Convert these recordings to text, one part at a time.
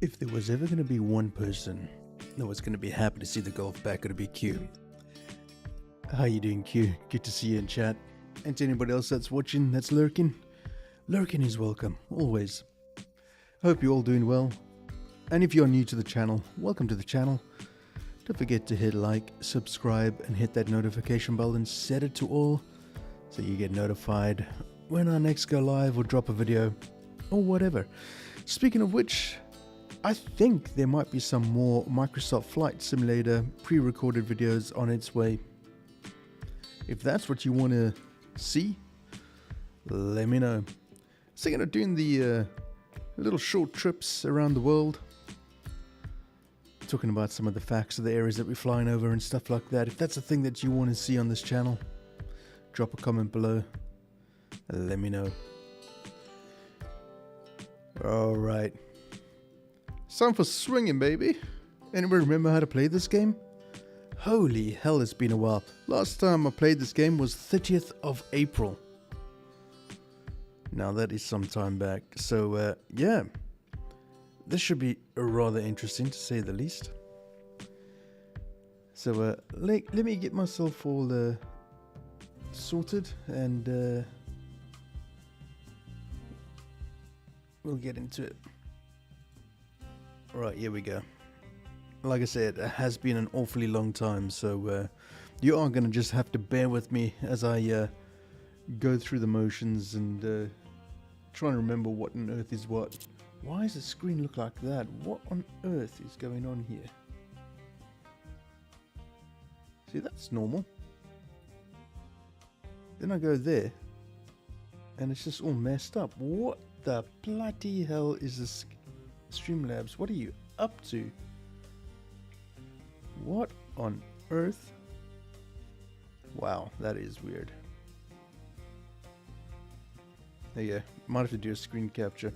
If there was ever going to be one person that was going to be happy to see the golf back, it'd be Q. How you doing, Q? Good to see you in chat. And to anybody else that's watching, that's lurking is welcome, always. Hope you're all doing well. And if you're new to the channel, welcome to the channel. Don't forget to hit like, subscribe, and hit that notification bell and set it to all so you get notified when I next go live or drop a video or whatever. Speaking of which, I think there might be some more Microsoft Flight Simulator pre-recorded videos on its way. If that's what you want to see, let me know. Thinking of doing the little short trips around the world, talking about some of the facts of the areas that we're flying over and stuff like that. If that's a thing that you want to see on this channel, drop a comment below. Let me know. Alright. It's time for swinging, baby. Anybody remember how to play this game? Holy hell, it's been a while. Last time I played this game was 30th of April. Now that is some time back. So, yeah. This should be rather interesting, to say the least. So, let me get myself all sorted and we'll get into it. Right, here we go. Like I said, it has been an awfully long time, so you are going to just have to bear with me as I go through the motions and try and remember what on earth is what. Why does the screen look like that? What on earth is going on here? See, that's normal. Then I go there, and it's just all messed up. What the bloody hell is this? Streamlabs, what are you up to? What on earth? Wow, that is weird. There you go. Might have to do a screen capture.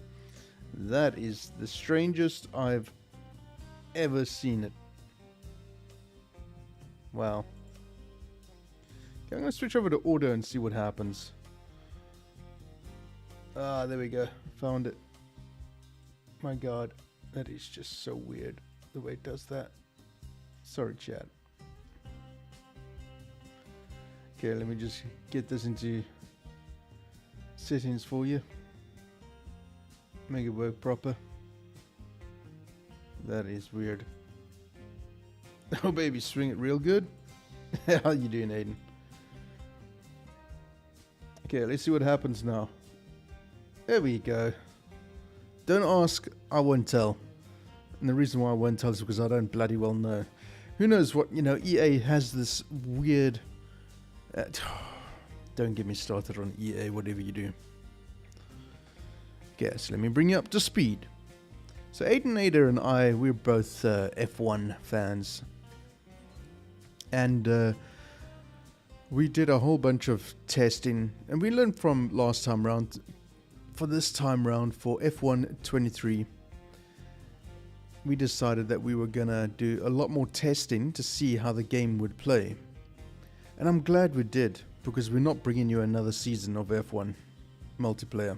That is the strangest I've ever seen it. Wow. Okay, I'm going to switch over to auto and see what happens. Ah, there we go. Found it. My god, that is just so weird, the way it does that. Sorry, chat. Okay, let me just get this into settings for you. Make it work proper. That is weird. Oh baby, swing it real good. How you doing, Aiden? Okay, let's see what happens now. There we go. Don't ask, I won't tell. And the reason why I won't tell is because I don't bloody well know. Who knows what, you know, EA has this weird... don't get me started on EA, whatever you do. Okay, so let me bring you up to speed. So Aiden Ada and I, we're both F1 fans. And we did a whole bunch of testing. And we learned from last time round... For this time round, for F1 23, we decided that we were gonna do a lot more testing to see how the game would play. And I'm glad we did, because we're not bringing you another season of F1 multiplayer.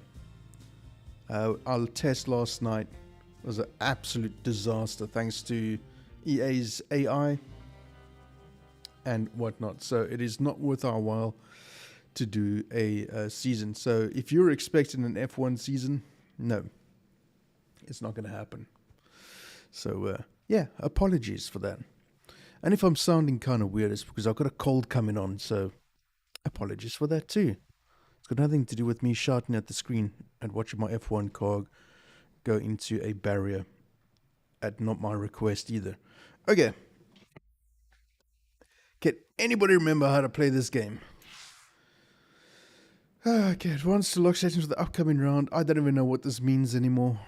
Our test last night was an absolute disaster thanks to EA's AI and whatnot. So it is not worth our while to do a season. So if you're expecting an F1 season, no, it's not going to happen. So yeah, apologies for that. And if I'm sounding kind of weird, it's because I've got a cold coming on, so apologies for that too. It's got nothing to do with me shouting at the screen and watching my F1 car go into a barrier at not my request either. Okay. Can anybody remember how to play this game? Okay, advanced to lock settings for the upcoming round. I don't even know what this means anymore.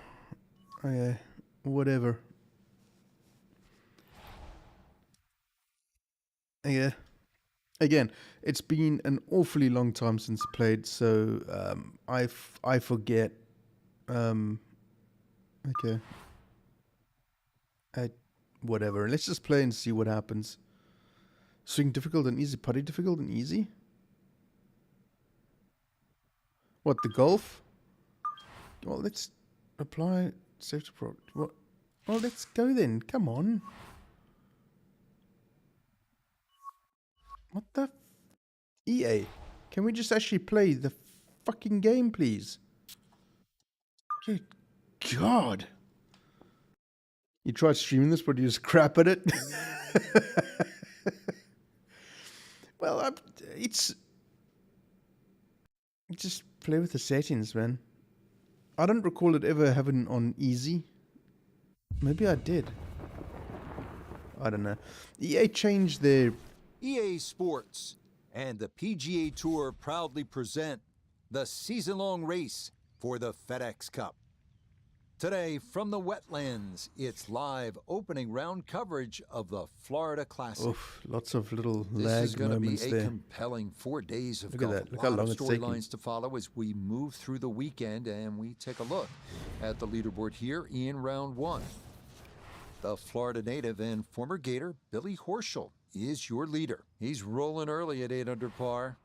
Okay, whatever. Yeah. Again, it's been an awfully long time since I played, so I forget. Okay. Whatever. Let's just play and see what happens. Swing difficult and easy. Putty difficult and easy. What, the golf? Well, let's apply safety product. What? Well, let's go then. Come on. What the? EA, can we just actually play the fucking game, please? Good God. You tried streaming this, but you just crap at it? Well, it's... Just play with the settings, man. I don't recall it ever having on easy. Maybe I did. I don't know. EA changed their... EA Sports and the PGA Tour proudly present the season-long race for the FedEx Cup. Today, from the wetlands, it's live opening round coverage of the Florida Classic. Oof, lots of little This lag is going to be moments a there. compelling 4 days of Look at golf. that. Look how long it's taking. Storylines to follow as we move through the weekend, and we take a look at the leaderboard here in round 1. The Florida native and former Gator, Billy Horschel, is your leader. He's rolling early at 8 under par.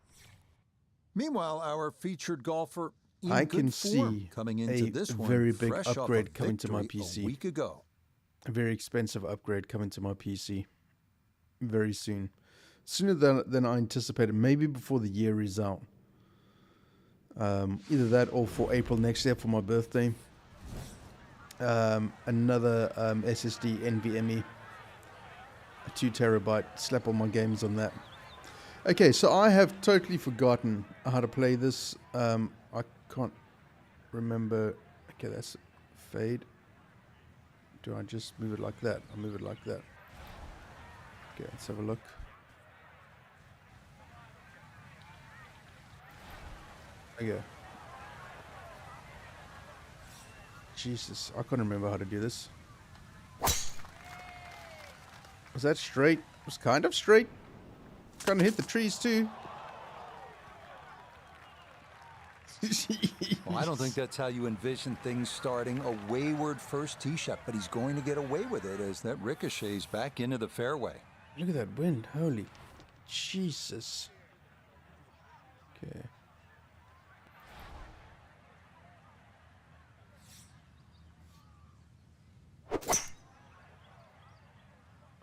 Meanwhile, our featured golfer I can see coming into a this one, very big fresh off upgrade a coming to my victory PC. a week ago. A very expensive upgrade coming to my PC. Very soon. Sooner than I anticipated. Maybe before the year is out. Either that or for April next year for my birthday. Another SSD NVMe. A 2 terabyte. Slap all my games on that. Okay, so I have totally forgotten how to play this. I can't remember. Okay, that's fade. Do I just move it like that? I'll move it like that. Okay, let's have a look. Okay. Jesus, I can't remember how to do this. Was that straight? It was kind of straight. Kind of hit the trees too. Well, I don't think that's how you envision things starting. A wayward first tee shot, but he's going to get away with it as that ricochets back into the fairway. Look at that wind. Holy Jesus. Okay.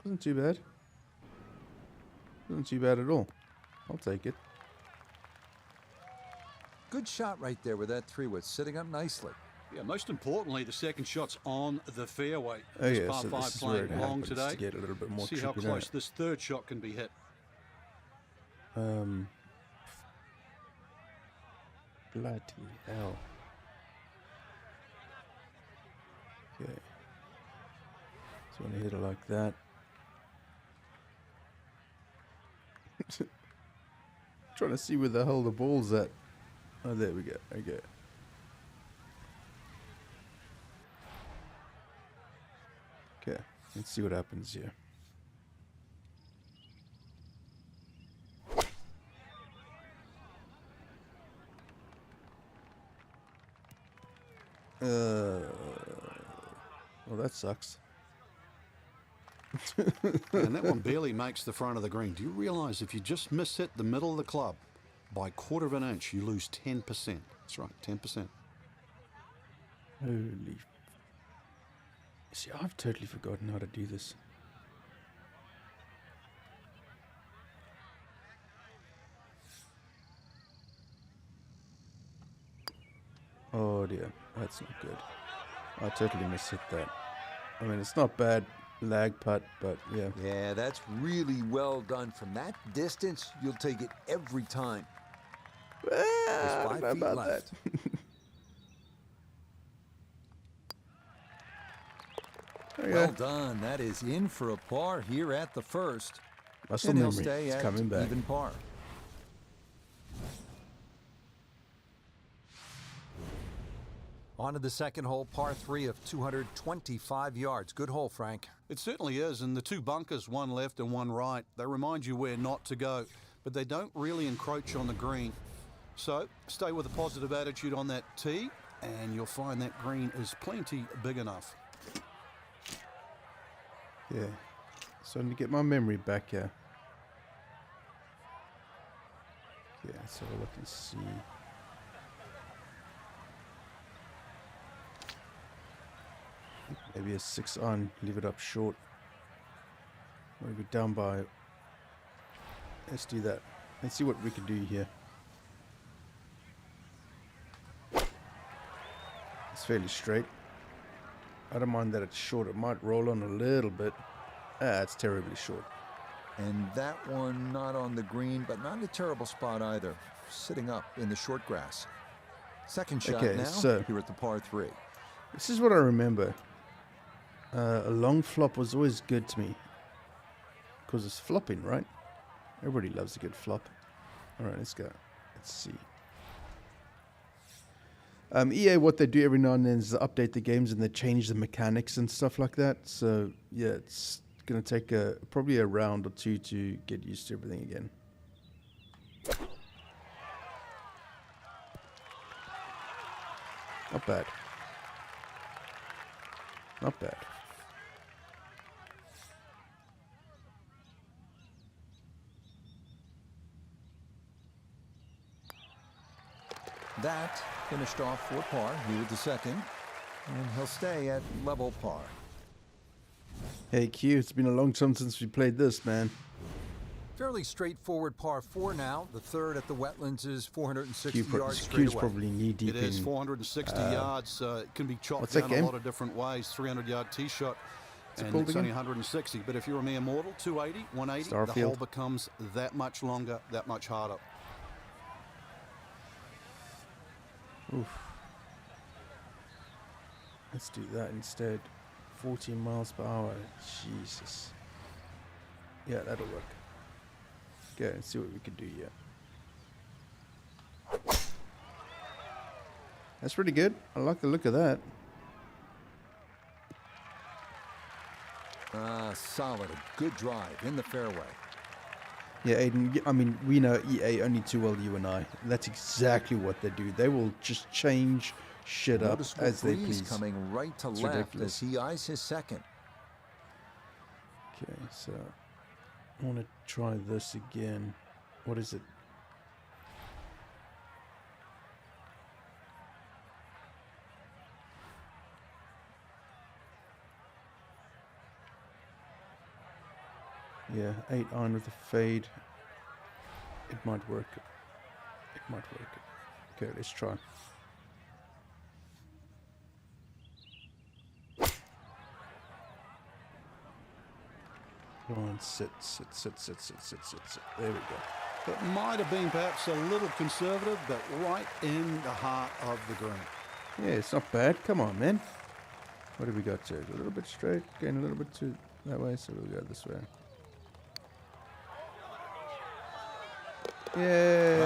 Wasn't too bad. Wasn't too bad at all. I'll take it. Good shot right there with that 3-wood, sitting up nicely. Yeah, most importantly, the second shot's on the fairway. Oh This yeah, par so 5 this is where it playing long happens today. to get a little bit more See how tricky close now. this third shot can be hit. Bloody hell. Okay. So when I hit it like that. Trying to see where the hell the ball's at. Oh, there we go. Okay. Okay, let's see what happens here. Well, that sucks. And that one barely makes the front of the green. Do you realize if you just miss hit the middle of the club by 1/4 of an inch, you lose 10%. That's right, 10%. Holy. See, I've totally forgotten how to do this. Oh dear, that's not good. I totally mishit that. I mean, it's not bad lag putt, but yeah. Yeah, that's really well done. From that distance, you'll take it every time. I don't know 5 feet about left. that. Okay. Well done. That is in for a par here at the first. Muscle And he'll memory. stay It's at coming back. even par. On to the second hole, par 3 of 225 yards. Good hole, Frank. It certainly is, and the two bunkers, one left and one right, they remind you where not to go, but they don't really encroach on the green. So stay with a positive attitude on that tee, and you'll find that green is plenty big enough. Yeah. Starting to get my memory back here. Yeah, so we'll look and see. Maybe a 6 iron, leave it up short. Maybe down by. Let's do that. Let's see what we can do here. It's fairly straight. I don't mind that it's short. It might roll on a little bit. Ah, it's terribly short. And that one not on the green, but not in a terrible spot either. Sitting up in the short grass. Second shot Okay, now so here at the par 3. this is what I remember. A long flop was always good to me. Because it's flopping, right? Everybody loves a good flop. Alright, let's go. Let's see. EA, what they do every now and then is update the games and they change the mechanics and stuff like that. So, yeah, it's going to take probably a round or two to get used to everything again. Not bad. Not bad. That finished off for par here with the second, and he'll stay at level par. Hey Q, it's been a long time since we played this, man. Fairly straightforward par 4 now. The third at the wetlands is 460 yards straight Q's away. probably knee deep It is in. 460 yards. It can be chopped what's that down a game? lot of different ways. 300-yard tee shot, it and called it's only again? 160. But if you're a mere mortal, 280, 180, the Starfield. hole becomes that much longer, that much harder. Oof. Let's do that instead. 14 miles per hour. Jesus. Yeah, that'll work. Okay, let's see what we can do here. That's pretty good. I like the look of that. Solid. A good drive in the fairway. Yeah, Aiden, I mean, we know EA only too well, you and I. That's exactly what they do. They will just change shit up Noticeable as they breeze please. coming right to It's left ridiculous. as he eyes his second. Okay, so I want to try this again. What is it? Yeah, 8 iron with a fade. It might work. It might work. Okay, let's try. Come on, sit. There we go. It might have been perhaps a little conservative, but right in the heart of the green. Yeah, it's not bad. Come on, man. What have we got to? A little bit straight, going a little bit to that way, so we'll go this way. Yay!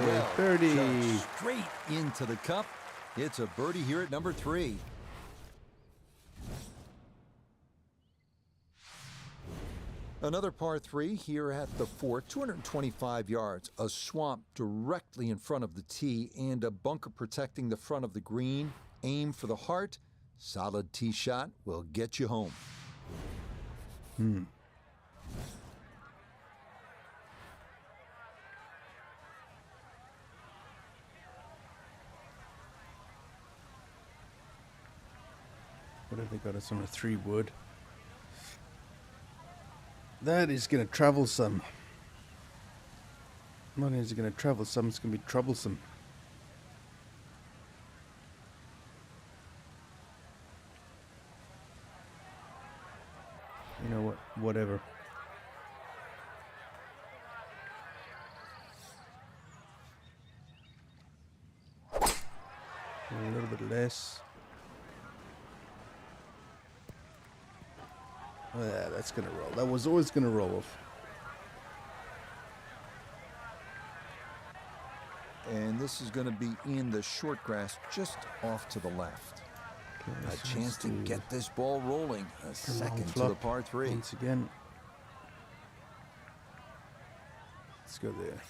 Well, Birdie! just straight into the cup. It's a birdie here at number 3. Another par 3 here at the 4th, 225 yards. A swamp directly in front of the tee and a bunker protecting the front of the green. Aim for the heart. Solid tee shot will get you home. What have they got us on a 3 wood? That is going to travel some. Not only is it going to travel some, it's going to be troublesome. You know what? Whatever. A little bit less. Yeah, that's gonna roll. That was always gonna roll off. And this is going to be in the short grass just off to the left. Okay, A so chance let's to do get this ball rolling. A a long second to flop the par 3. once again. Let's go there.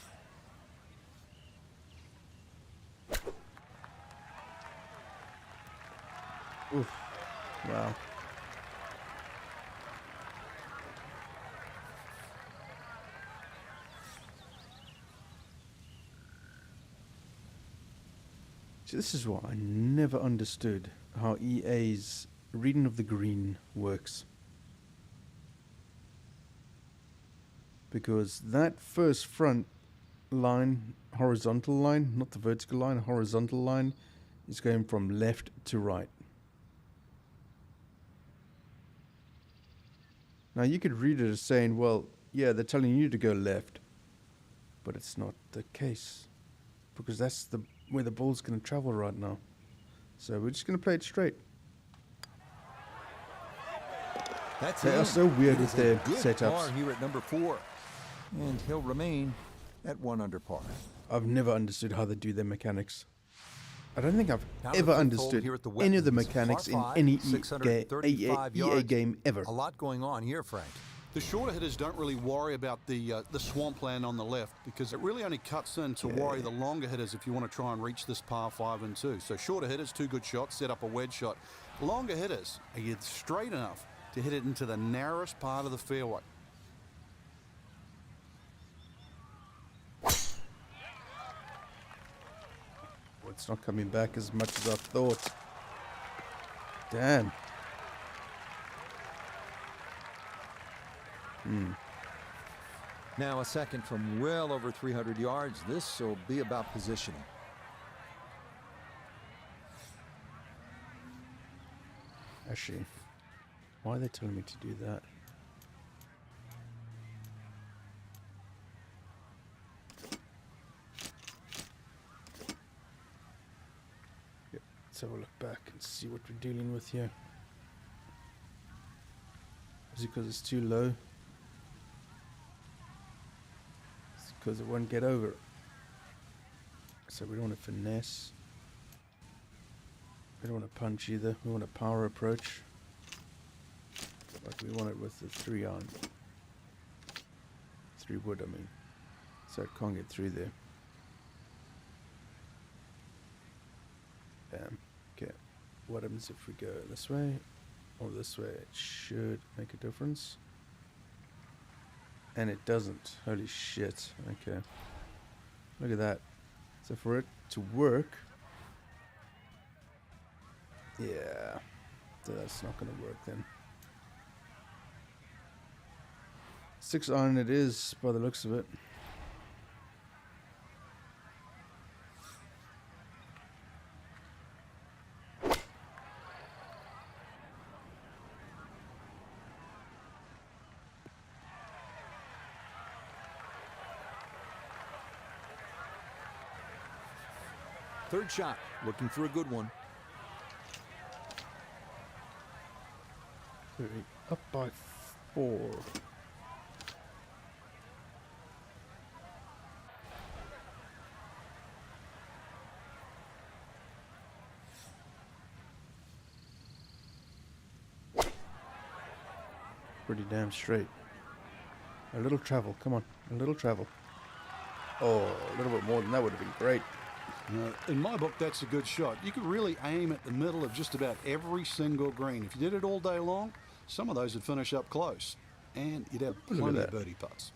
Oof. Wow. See, this is what I never understood, how EA's reading of the green works. Because that first front line, horizontal line, not the vertical line, horizontal line, is going from left to right. Now you could read it as saying, well, yeah, they're telling you to go left. But it's not the case. Because that's where the ball's going to travel right now. So we're just going to play it straight. They are so weird with their setups. Here at number 4. And he'll remain at 1 under par. I've never understood how they do their mechanics. I don't think I've ever understood any of the mechanics in any EA game ever. A lot going on here, Frank. The shorter hitters don't really worry about the swampland on the left because it really only cuts in to worry the longer hitters if you want to try and reach this par 5 and 2. So shorter hitters, 2 good shots, set up a wedge shot. Longer hitters, are you straight enough to hit it into the narrowest part of the fairway? It's not coming back as much as I thought. Damn. Now a second from well over 300 yards. This will be about positioning. Actually, why are they telling me to do that? Let's have a look back and see what we're dealing with here. Is it because it's too low? It's because it won't get over. So we don't want to finesse. We don't want to punch either. We want a power approach. Like we want it with the 3 iron. 3 wood, I mean. So it can't get through there. Bam. Okay. What happens if we go this way or this way? It should make a difference. And it doesn't. Holy shit. Okay. Look at that. So for it to work... Yeah. So that's not going to work then. 6 iron it is, by the looks of it. Third shot, looking for a good one. Up by 4. Pretty damn straight. A little travel, come on, a little travel. Oh, a little bit more than that would have been great. In my book, that's a good shot. You could really aim at the middle of just about every single green. If you did it all day long, some of those would finish up close. And you'd have plenty of birdie putts.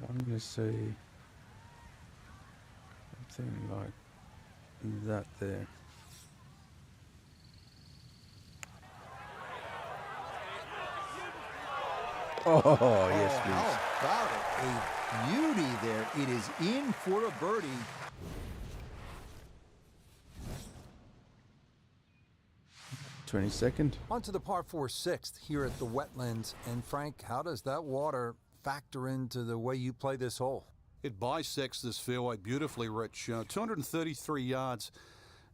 I'm going to say something like that there. Oh, yes, please. How about it? A beauty there. It is in for a birdie. '22nd. On to the par 4 sixth here at the wetlands. And Frank, how does that water factor into the way you play this hole? It bisects this fairway beautifully, Rich. 233 yards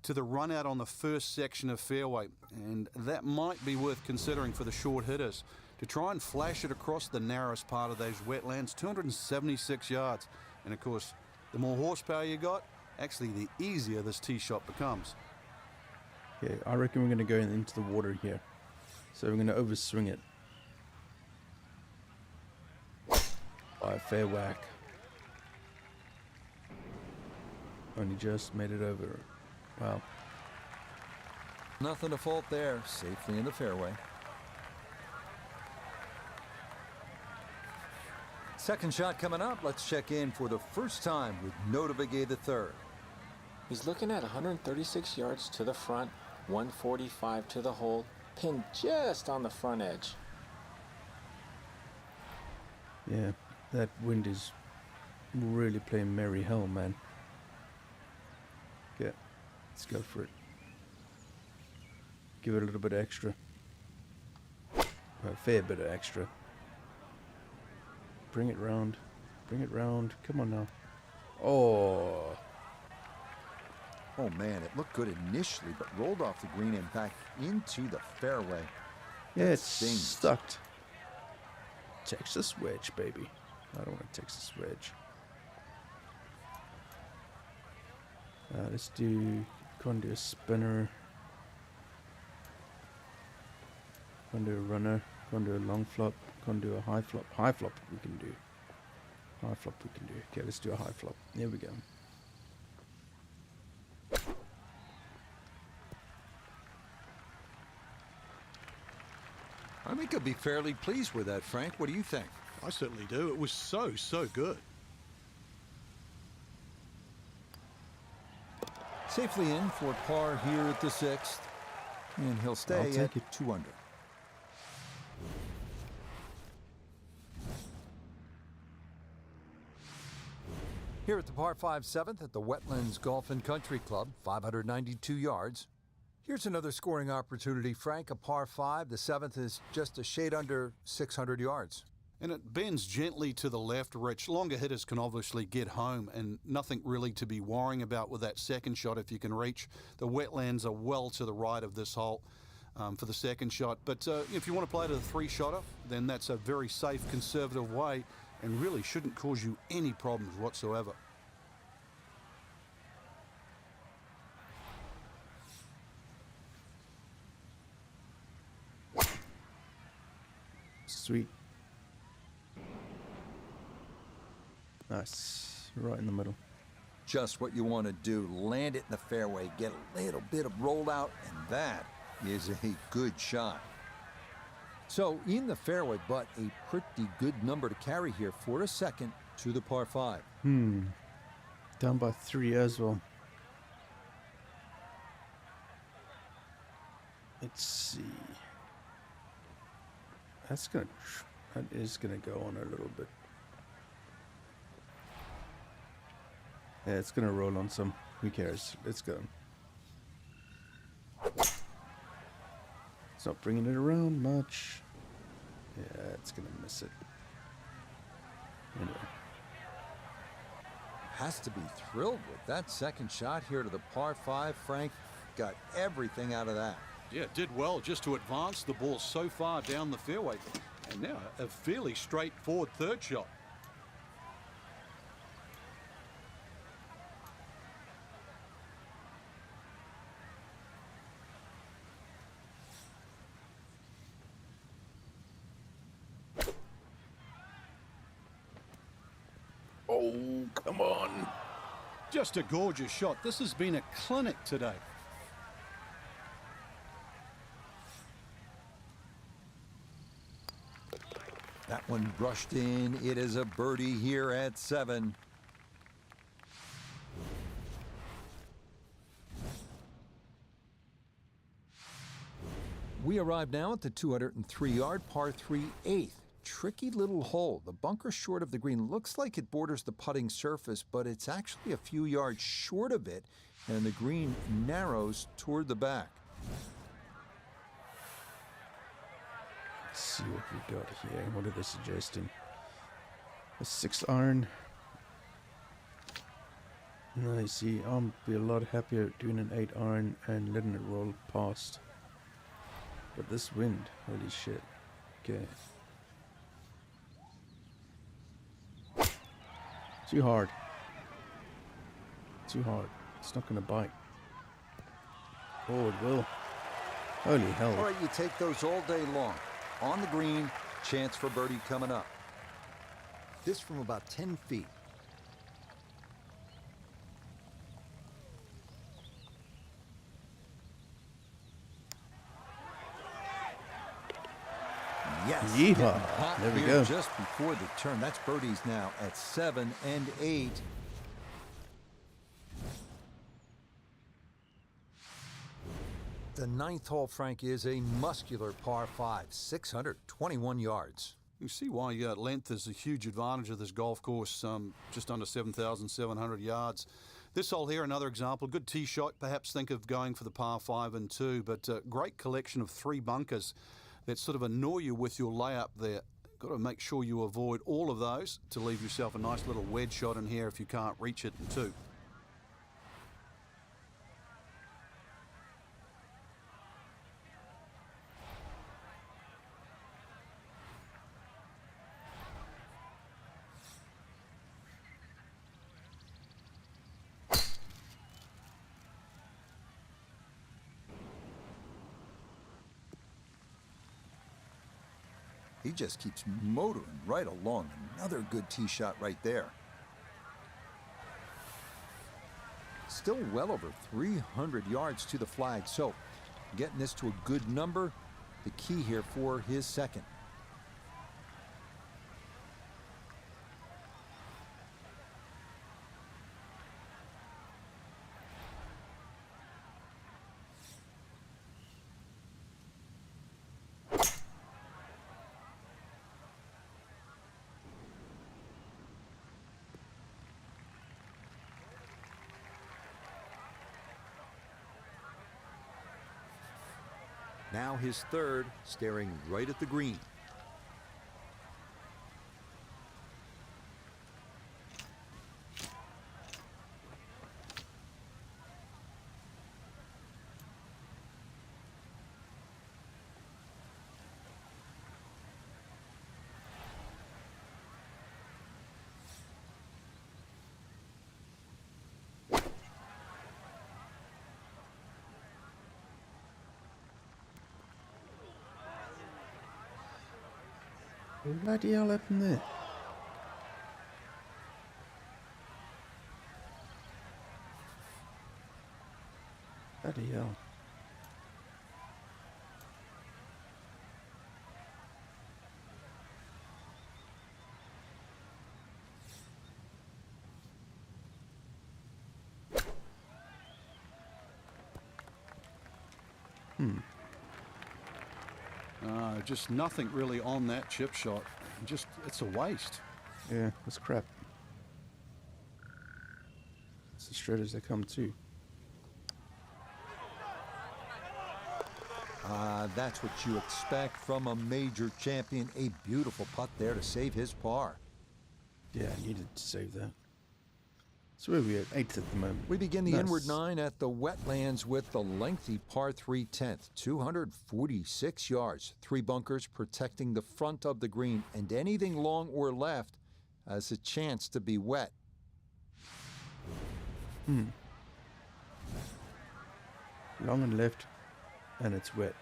to the run out on the first section of fairway. And that might be worth considering for the short hitters. To try and flash it across the narrowest part of those wetlands, 276 yards. And of course, the more horsepower you got, actually the easier this tee shot becomes. Okay, I reckon we're going to go into the water here. So we're going to overswing it. By a fair whack. Only just made it over. Wow. Nothing to fault there. Safely in the fairway. Second shot coming up. Let's check in for the first time with Notavigay III. He's looking at 136 yards to the front, 145 to the hole, pinned just on the front edge. Yeah, that wind is really playing merry hell, man. Okay, let's go for it. Give it a little bit extra. A fair bit of extra. Bring it round. Bring it round. Come on now. Oh. Oh man, it looked good initially, but rolled off the green and back into the fairway. Yeah, That it's stings. stuck. Texas wedge, baby. I don't want a Texas wedge. Let's do. Can't do a spinner. Can't do a runner. Can't do a long flop. Can't do a high flop. High flop we can do. High flop we can do. Okay, let's do a high flop. There we go. I think I'll be fairly pleased with that, Frank. What do you think? I certainly do. It was so good. Safely in for par here at the 6th. And he'll stay I'll at take it. 2 under. Here at the par 5 7th at the Wetlands Golf and Country Club, 592 yards. Here's another scoring opportunity, Frank. A par 5. The 7th is just a shade under 600 yards. And it bends gently to the left, Rich. Longer hitters can obviously get home, and nothing really to be worrying about with that second shot if you can reach. The wetlands are well to the right of this hole for the second shot. But if you want to play to the 3-shotter, then that's a very safe, conservative way and really shouldn't cause you any problems whatsoever. Sweet. Nice. Right in the middle. Just what you want to do. Land it in the fairway, get a little bit of rollout, and that is a good shot. So in the fairway, but a pretty good number to carry here for a second to the par 5. Down by 3 as well. Let's see. That is gonna go on a little bit. Yeah, it's gonna roll on some. Who cares? Let's go. It's not bringing it around much. Yeah, it's gonna miss it. Anyway. Has to be thrilled with that second shot here to the par 5. Frank got everything out of that. Yeah, did well just to advance the ball so far down the fairway. And now a fairly straightforward third shot. Oh, come on. Just a gorgeous shot. This has been a clinic today. That one brushed in. It is a birdie here at 7. We arrive now at the 203-yard par 3 8th. Tricky little hole. The bunker short of the green looks like it borders the putting surface, but it's actually a few yards short of it, and the green narrows toward the back. Let's see what we got here. What are they suggesting? A 6-iron. No, you see, I'll be a lot happier doing an 8-iron and letting it roll past. But this wind, holy shit. Okay. Too hard. Too hard. It's not gonna bite. Oh, it will. Holy hell. All right, you take those all day long. On the green, chance for birdie coming up. This from about 10 feet. Yes, Yeehaw. Getting hot There we here go. just before the turn. That's birdies now at 7 and 8. The ninth hole, Frank, is a muscular par 5, 621 yards. You see why length is a huge advantage of this golf course, just under 7,700 yards. This hole here, another example, good tee shot. Perhaps think of going for the par 5 and 2, but great collection of 3 bunkers that sort of annoy you with your layup there. Got to make sure you avoid all of those to leave yourself a nice little wedge shot in here if you can't reach it in 2. He just keeps motoring right along. Another good tee shot right there. Still well over 300 yards to the flag, so getting this to a good number, the key here for his second. Now his third, staring right at the green. What bloody hell happened there? Bloody hell. Just nothing really on that chip shot. Just, it's a waste. Yeah, that's crap. It's as straight as they come too. That's what you expect from a major champion. A beautiful putt there to save his par. Yeah, I needed to save that. So where are we at? 8th at the moment. We begin the Nice. inward 9 at the wetlands with the lengthy par 3 10th, 246 yards, 3 bunkers protecting the front of the green, and anything long or left has a chance to be wet. Long and left, and it's wet.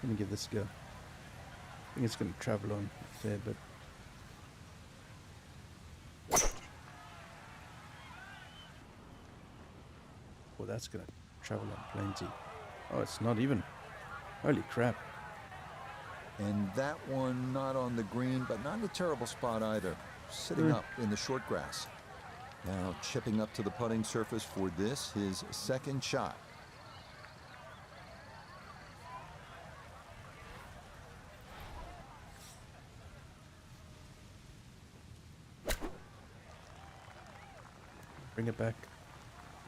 Let me give this a go. I think it's going to travel on there, but well, that's going to travel on plenty. Oh, it's not even. Holy crap. And that one not on the green, but not in a terrible spot either. Sitting up in the short grass. Now chipping up to the putting surface for this, his second shot. Bring it back.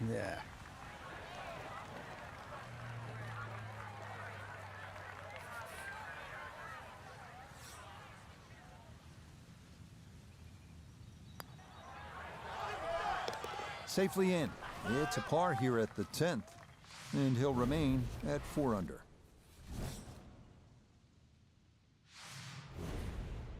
Yeah. Safely in. It's a par here at the 10th, and he'll remain at 4 under.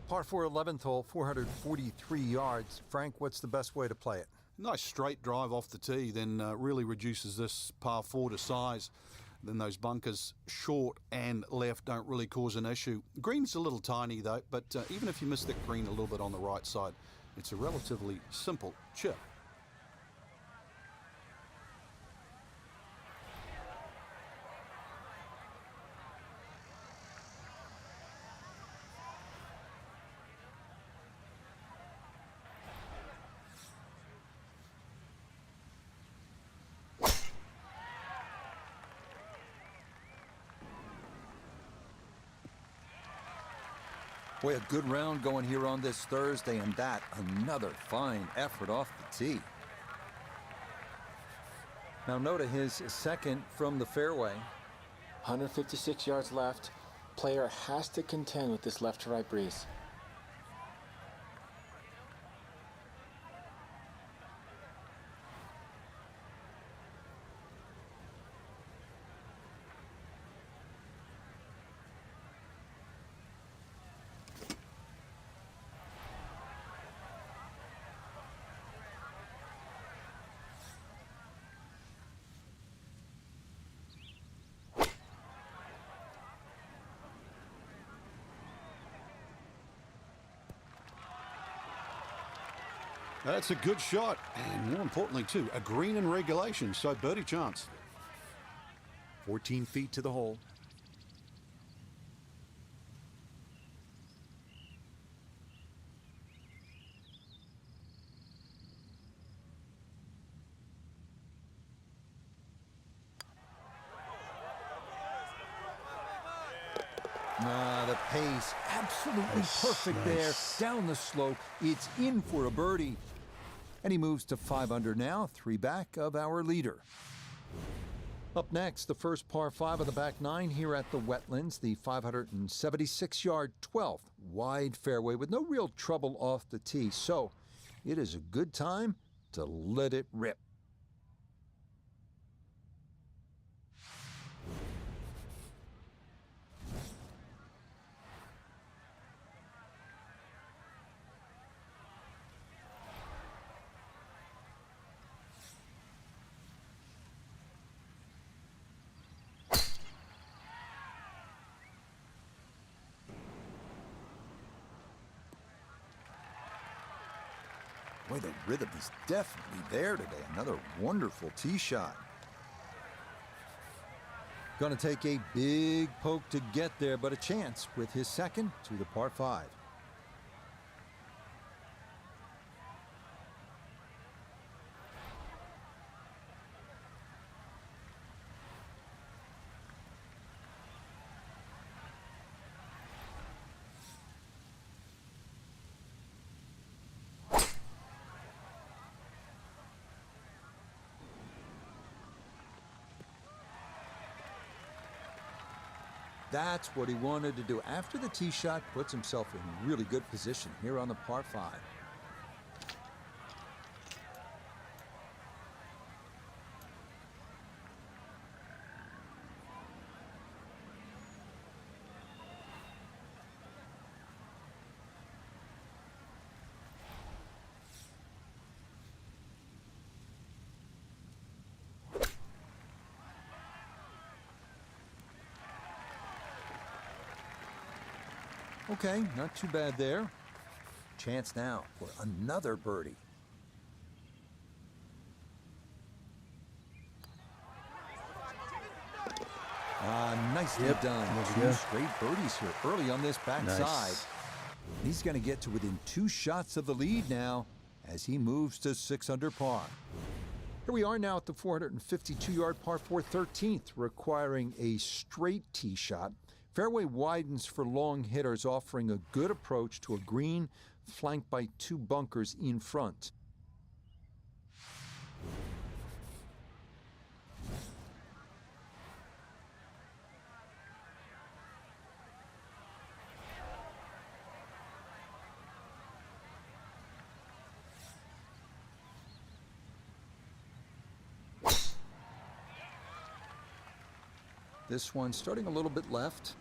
Par 4 11th hole, 443 yards. Frank, what's the best way to play it? Nice straight drive off the tee, then really reduces this par 4 to size. then those bunkers short and left don't really cause an issue. Green's a little tiny though, but even if you miss that green a little bit on the right side, it's a relatively simple chip. Boy, a good round going here on this Thursday, and that another fine effort off the tee. Now Noda, his second from the fairway. 156 yards left. Player has to contend with this left to right breeze. That's a good shot, and more importantly too, a green in regulation, so birdie chance. 14 feet to the hole. The pace, absolutely perfect there. Down the slope, it's in for a birdie. And he moves to 5 under now, 3 back of our leader. Up next, the first par 5 of the back 9 here at the Wetlands, the 576-yard 12th wide fairway with no real trouble off the tee. So it is a good time to let it rip. Boy, the rhythm is definitely there today. Another wonderful tee shot. Gonna take a big poke to get there, but a chance with his second to the par 5. That's what he wanted to do. After the tee shot, puts himself in really good position here on the par 5. Okay, not too bad there. Chance now for another birdie. Nicely done. Two straight birdies here early on this backside. He's going to get to within 2 shots of the lead now as he moves to 6 under par. Here we are now at the 452-yard par 4 13th, requiring a straight tee shot. Fairway widens for long hitters, offering a good approach to a green flanked by 2 bunkers in front. This one starting a little bit left.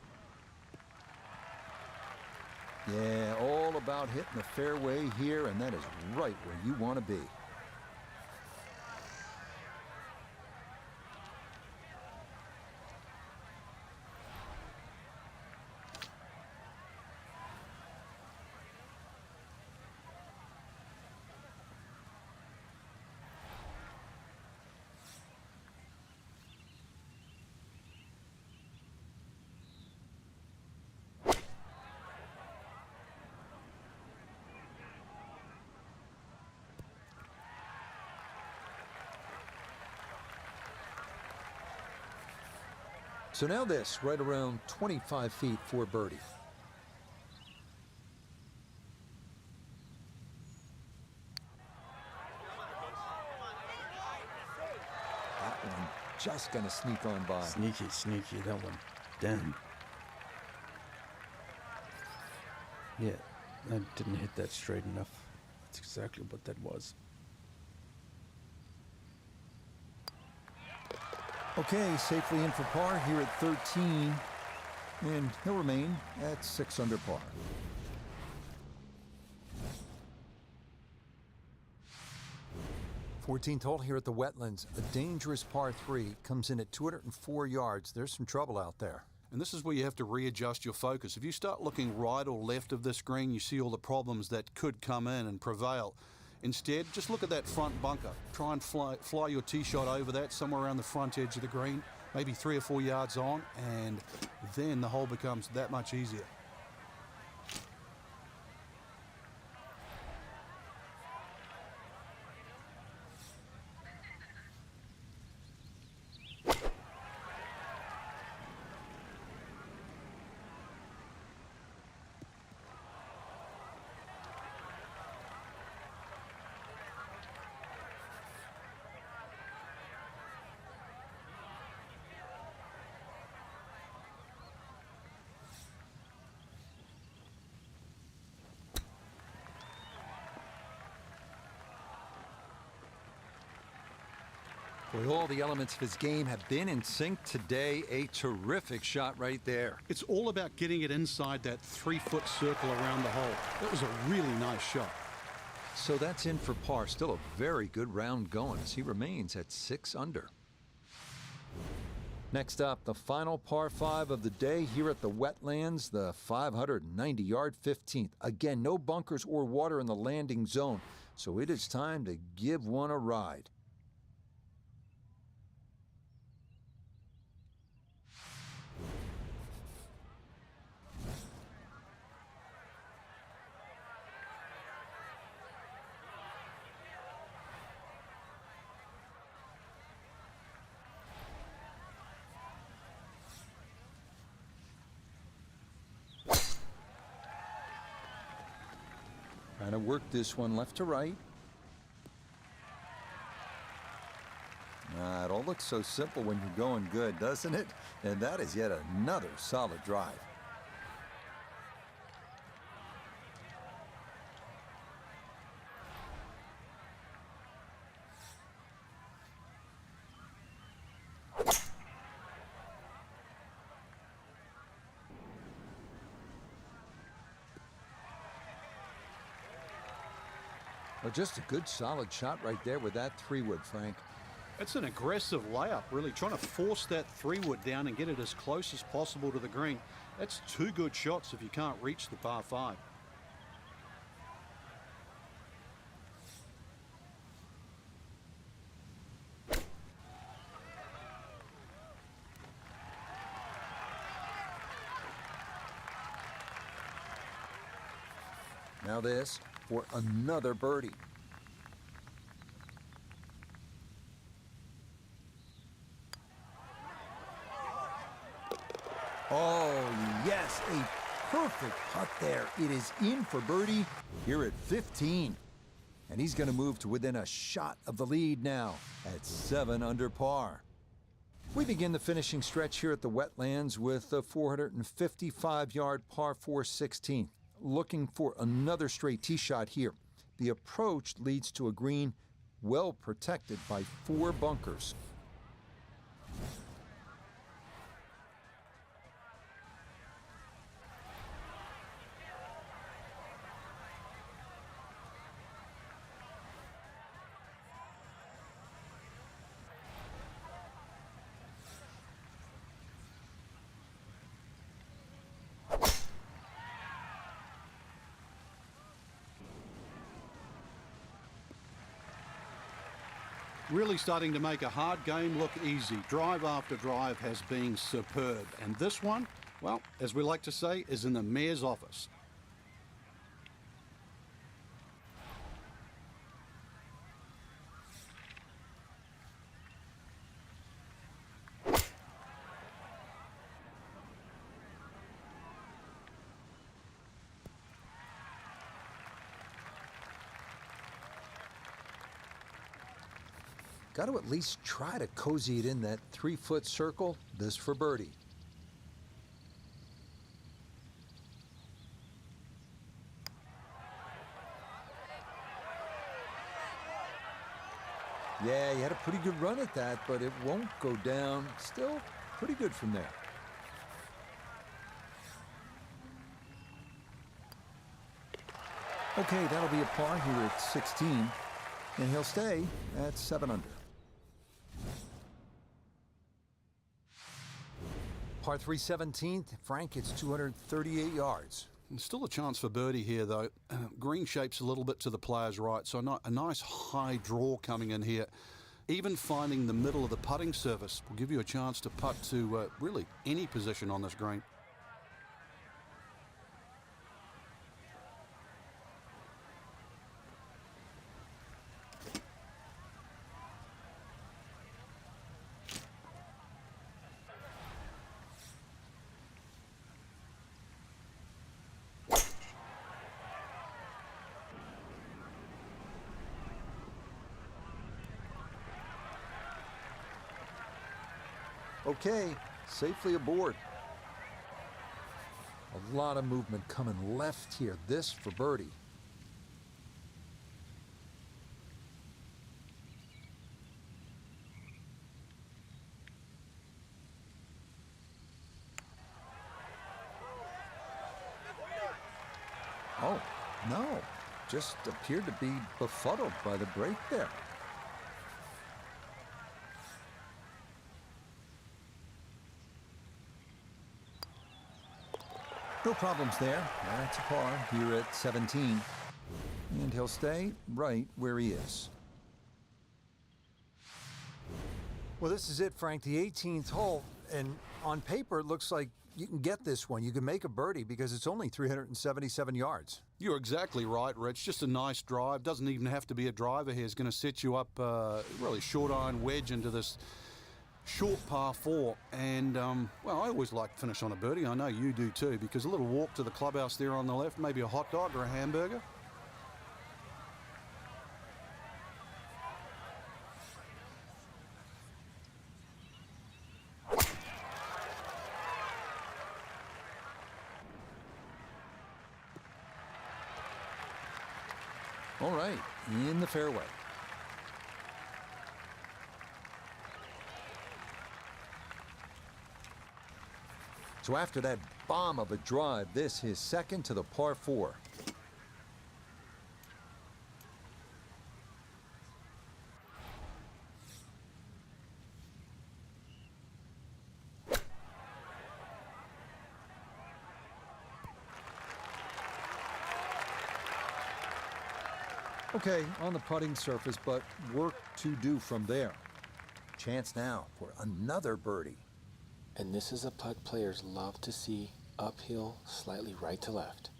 Yeah, all about hitting the fairway here, and that is right where you want to be. So now this, right around 25 feet for birdie. That one just gonna sneak on by. Sneaky, that one. Damn. Yeah, I didn't hit that straight enough. That's exactly what that was. Okay, safely in for par here at 13, and he'll remain at 6 under par. $14 hole here at the Wetlands. A dangerous par 3 comes in at 204 yards. There's some trouble out there. And this is where you have to readjust your focus. If you start looking right or left of this green, you see all the problems that could come in and prevail. Instead, just look at that front bunker. Try and fly your tee shot over that, somewhere around the front edge of the green, maybe 3 or 4 yards on, and then the hole becomes that much easier. Boy, all the elements of his game have been in sync today. A terrific shot right there. It's all about getting it inside that 3-foot circle around the hole. That was a really nice shot. So that's in for par. Still a very good round going as he remains at 6 under. Next up, the final par 5 of the day here at the Wetlands, the 590-yard 15th. Again, no bunkers or water in the landing zone, so it is time to give one a ride. Trying to work this one left to right. It all looks so simple when you're going good, doesn't it? And that is yet another solid drive. Well, just a good solid shot right there with that 3-wood, Frank. It's an aggressive layup, really, trying to force that 3-wood down and get it as close as possible to the green. That's 2 good shots if you can't reach the par 5. Now this for another birdie. Oh, yes, a perfect putt there. It is in for birdie here at 15. And he's going to move to within a shot of the lead now at 7 under par. We begin the finishing stretch here at the Wetlands with a 455-yard par 4 16th. Looking for another straight tee shot here. The approach leads to a green well protected by 4 bunkers. Really starting to make a hard game look easy. Drive after drive has been superb. And this one, well, as we like to say, is in the mayor's office. Got to at least try to cozy it in that 3-foot circle. This for birdie. Yeah, he had a pretty good run at that, but it won't go down. Still pretty good from there. Okay, that'll be a par here at 16, and he'll stay at 7 under. Par 3 17th, Frank, it's 238 yards. And still a chance for birdie here, though. Green shape's a little bit to the player's right, so a nice high draw coming in here. Even finding the middle of the putting surface will give you a chance to putt to really any position on this green. Okay, safely aboard. A lot of movement coming left here. This for birdie. Oh, no. Just appeared to be befuddled by the break there. No problems there. That's a par here at 17. And he'll stay right where he is. Well, this is it, Frank, the 18th hole. And on paper, it looks like you can get this one. You can make a birdie because it's only 377 yards. You're exactly right, Rich. Just a nice drive. Doesn't even have to be a driver here. It's going to set you up really short iron wedge into this short par 4. And, well, I always like to finish on a birdie. I know you do too, because a little walk to the clubhouse there on the left, maybe a hot dog or a hamburger. All right, in the fairway. So after that bomb of a drive, this his second to the par 4. Okay, on the putting surface, but work to do from there. Chance now for another birdie. And this is a putt players love to see, uphill, slightly right to left.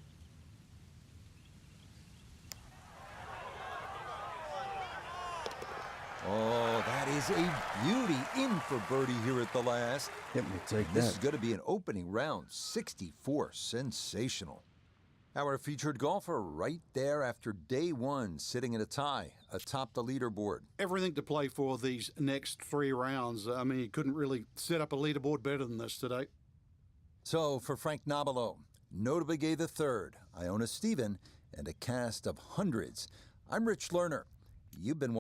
Oh, that is a beauty. In for birdie here at the last. Let me take This that. is going to be an opening round 64. Sensational. Our featured golfer right there after day 1, sitting in a tie atop the leaderboard. Everything to play for these next 3 rounds. I mean, you couldn't really set up a leaderboard better than this today. So for Frank Nobilo, notably gay the third, Iona Stephen, and a cast of hundreds, I'm Rich Lerner. You've been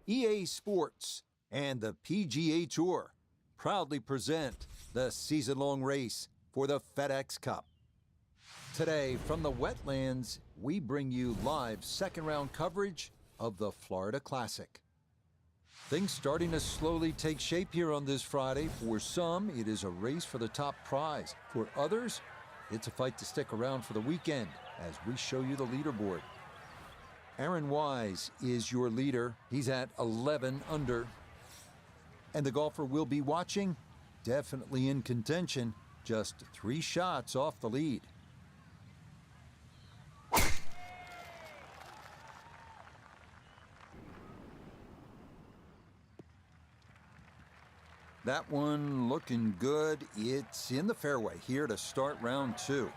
EA Sports, and the PGA Tour proudly present the season-long race for the FedEx Cup. Today, from the wetlands, we bring you live second-round coverage of the Florida Classic. Things starting to slowly take shape here on this Friday. For some, it is a race for the top prize. For others, it's a fight to stick around for the weekend as we show you the leaderboard. Aaron Wise is your leader. He's at 11 under. And the golfer we'll be watching, definitely in contention, just 3 shots off the lead. That one looking good. It's in the fairway here to start round 2.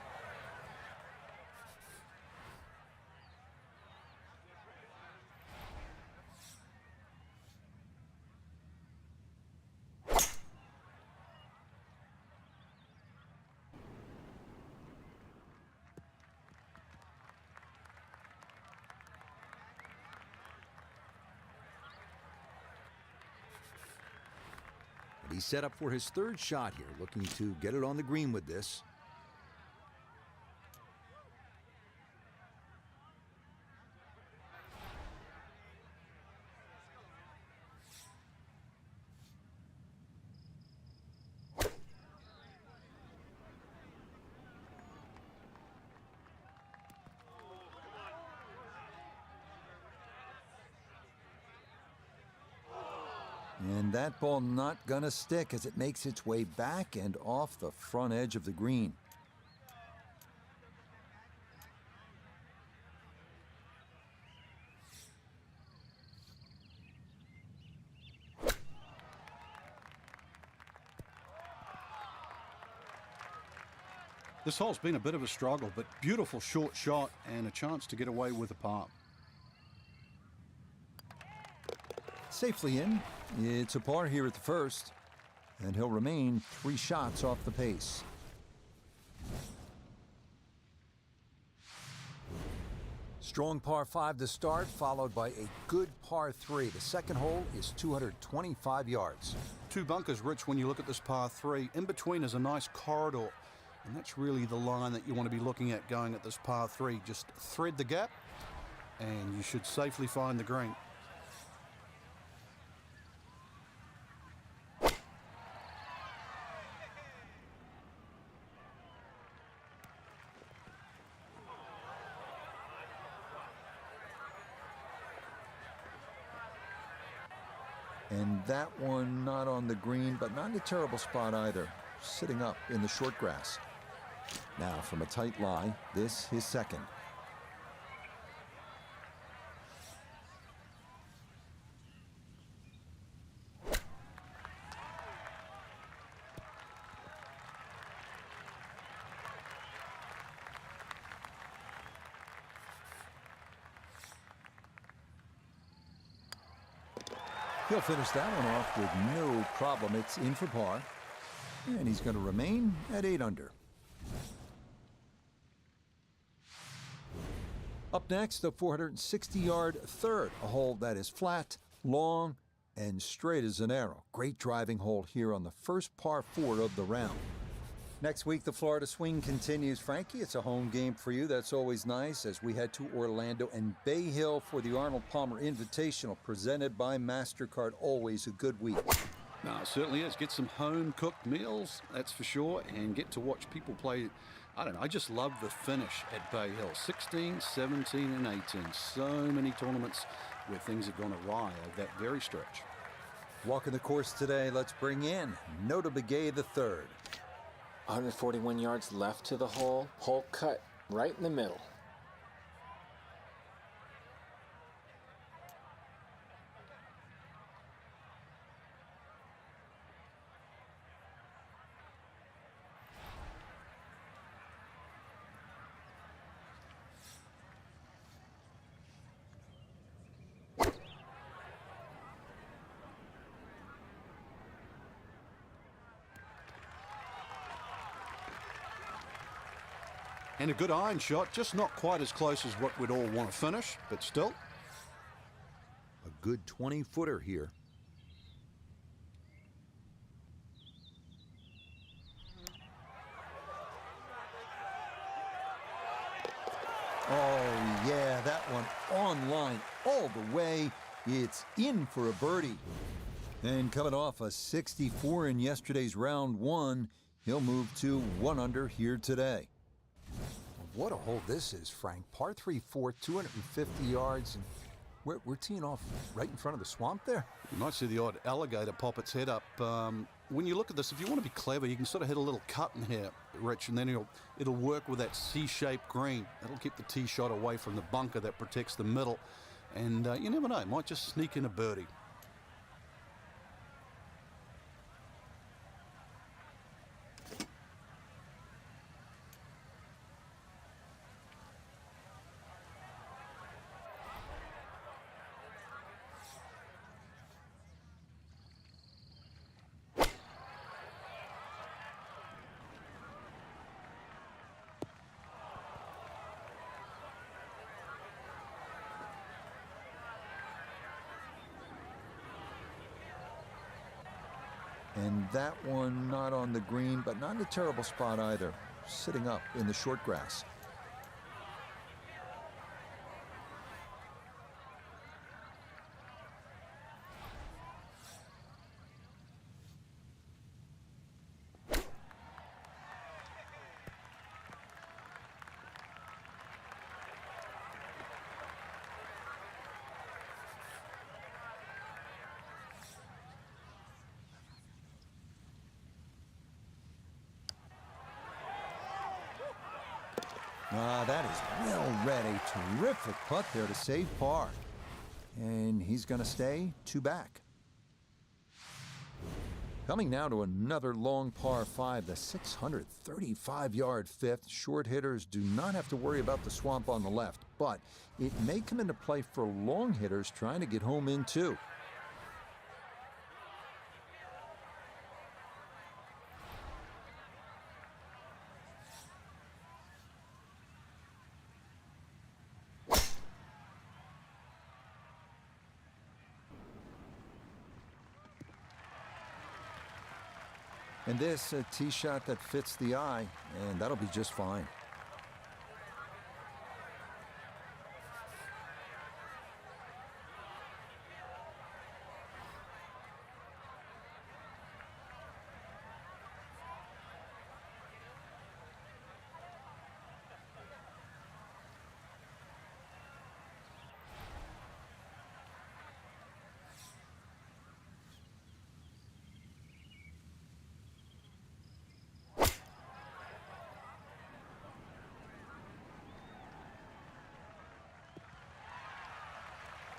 He's set up for his 3rd shot here, looking to get it on the green with this. And that ball not gonna stick as it makes its way back and off the front edge of the green. This hole's been a bit of a struggle, but beautiful short shot and a chance to get away with a par. Safely in. It's a par here at the first, and he'll remain 3 shots off the pace. Strong par 5 to start, followed by a good par 3. The second hole is 225 yards. 2 bunkers, Rich, when you look at this par 3. In between is a nice corridor, and that's really the line that you want to be looking at going at this par 3. Just thread the gap, and you should safely find the green. And that one not on the green, but not in a terrible spot either. Sitting up in the short grass. Now from a tight lie, this his 2nd. He'll finish that one off with no problem. It's in for par. And he's going to remain at 8 under. Up next, the 460-yard 3rd, a hole that is flat, long, and straight as an arrow. Great driving hole here on the first par 4 of the round. Next week, the Florida swing continues. Frankie, it's a home game for you. That's always nice as we head to Orlando and Bay Hill for the Arnold Palmer Invitational presented by MasterCard. Always a good week. No, it certainly is. Get some home-cooked meals, that's for sure, and get to watch people play. I don't know, I just love the finish at Bay Hill. 16, 17, and 18. So many tournaments where things have gone awry over that very stretch. Walking the course today, let's bring in Nota Begay the 3rd. 141 yards left to the hole. Hole cut right in the middle. And a good iron shot, just not quite as close as what we'd all want to finish, but still. A good 20-footer here. Oh, yeah, that one on line all the way. It's in for a birdie. And coming off a 64 in yesterday's round one, he'll move to 1 under here today. What a hole this is, Frank. Par 3 4, 250 yards. And we're teeing off right in front of the swamp there. You might see the odd alligator pop its head up. When you look at this, if you want to be clever, you can sort of hit a little cut in here, Rich, and then it'll work with that C-shaped green. That'll keep the tee shot away from the bunker that protects the middle. And you never know, it might just sneak in a birdie. And that one not on the green, but not in a terrible spot either, sitting up in the short grass. That is well read. A terrific putt there to save par. And he's going to stay 2 back. Coming now to another long par 5, the 635-yard fifth. Short hitters do not have to worry about the swamp on the left, but it may come into play for long hitters trying to get home in too. And this, a tee shot that fits the eye, and that'll be just fine.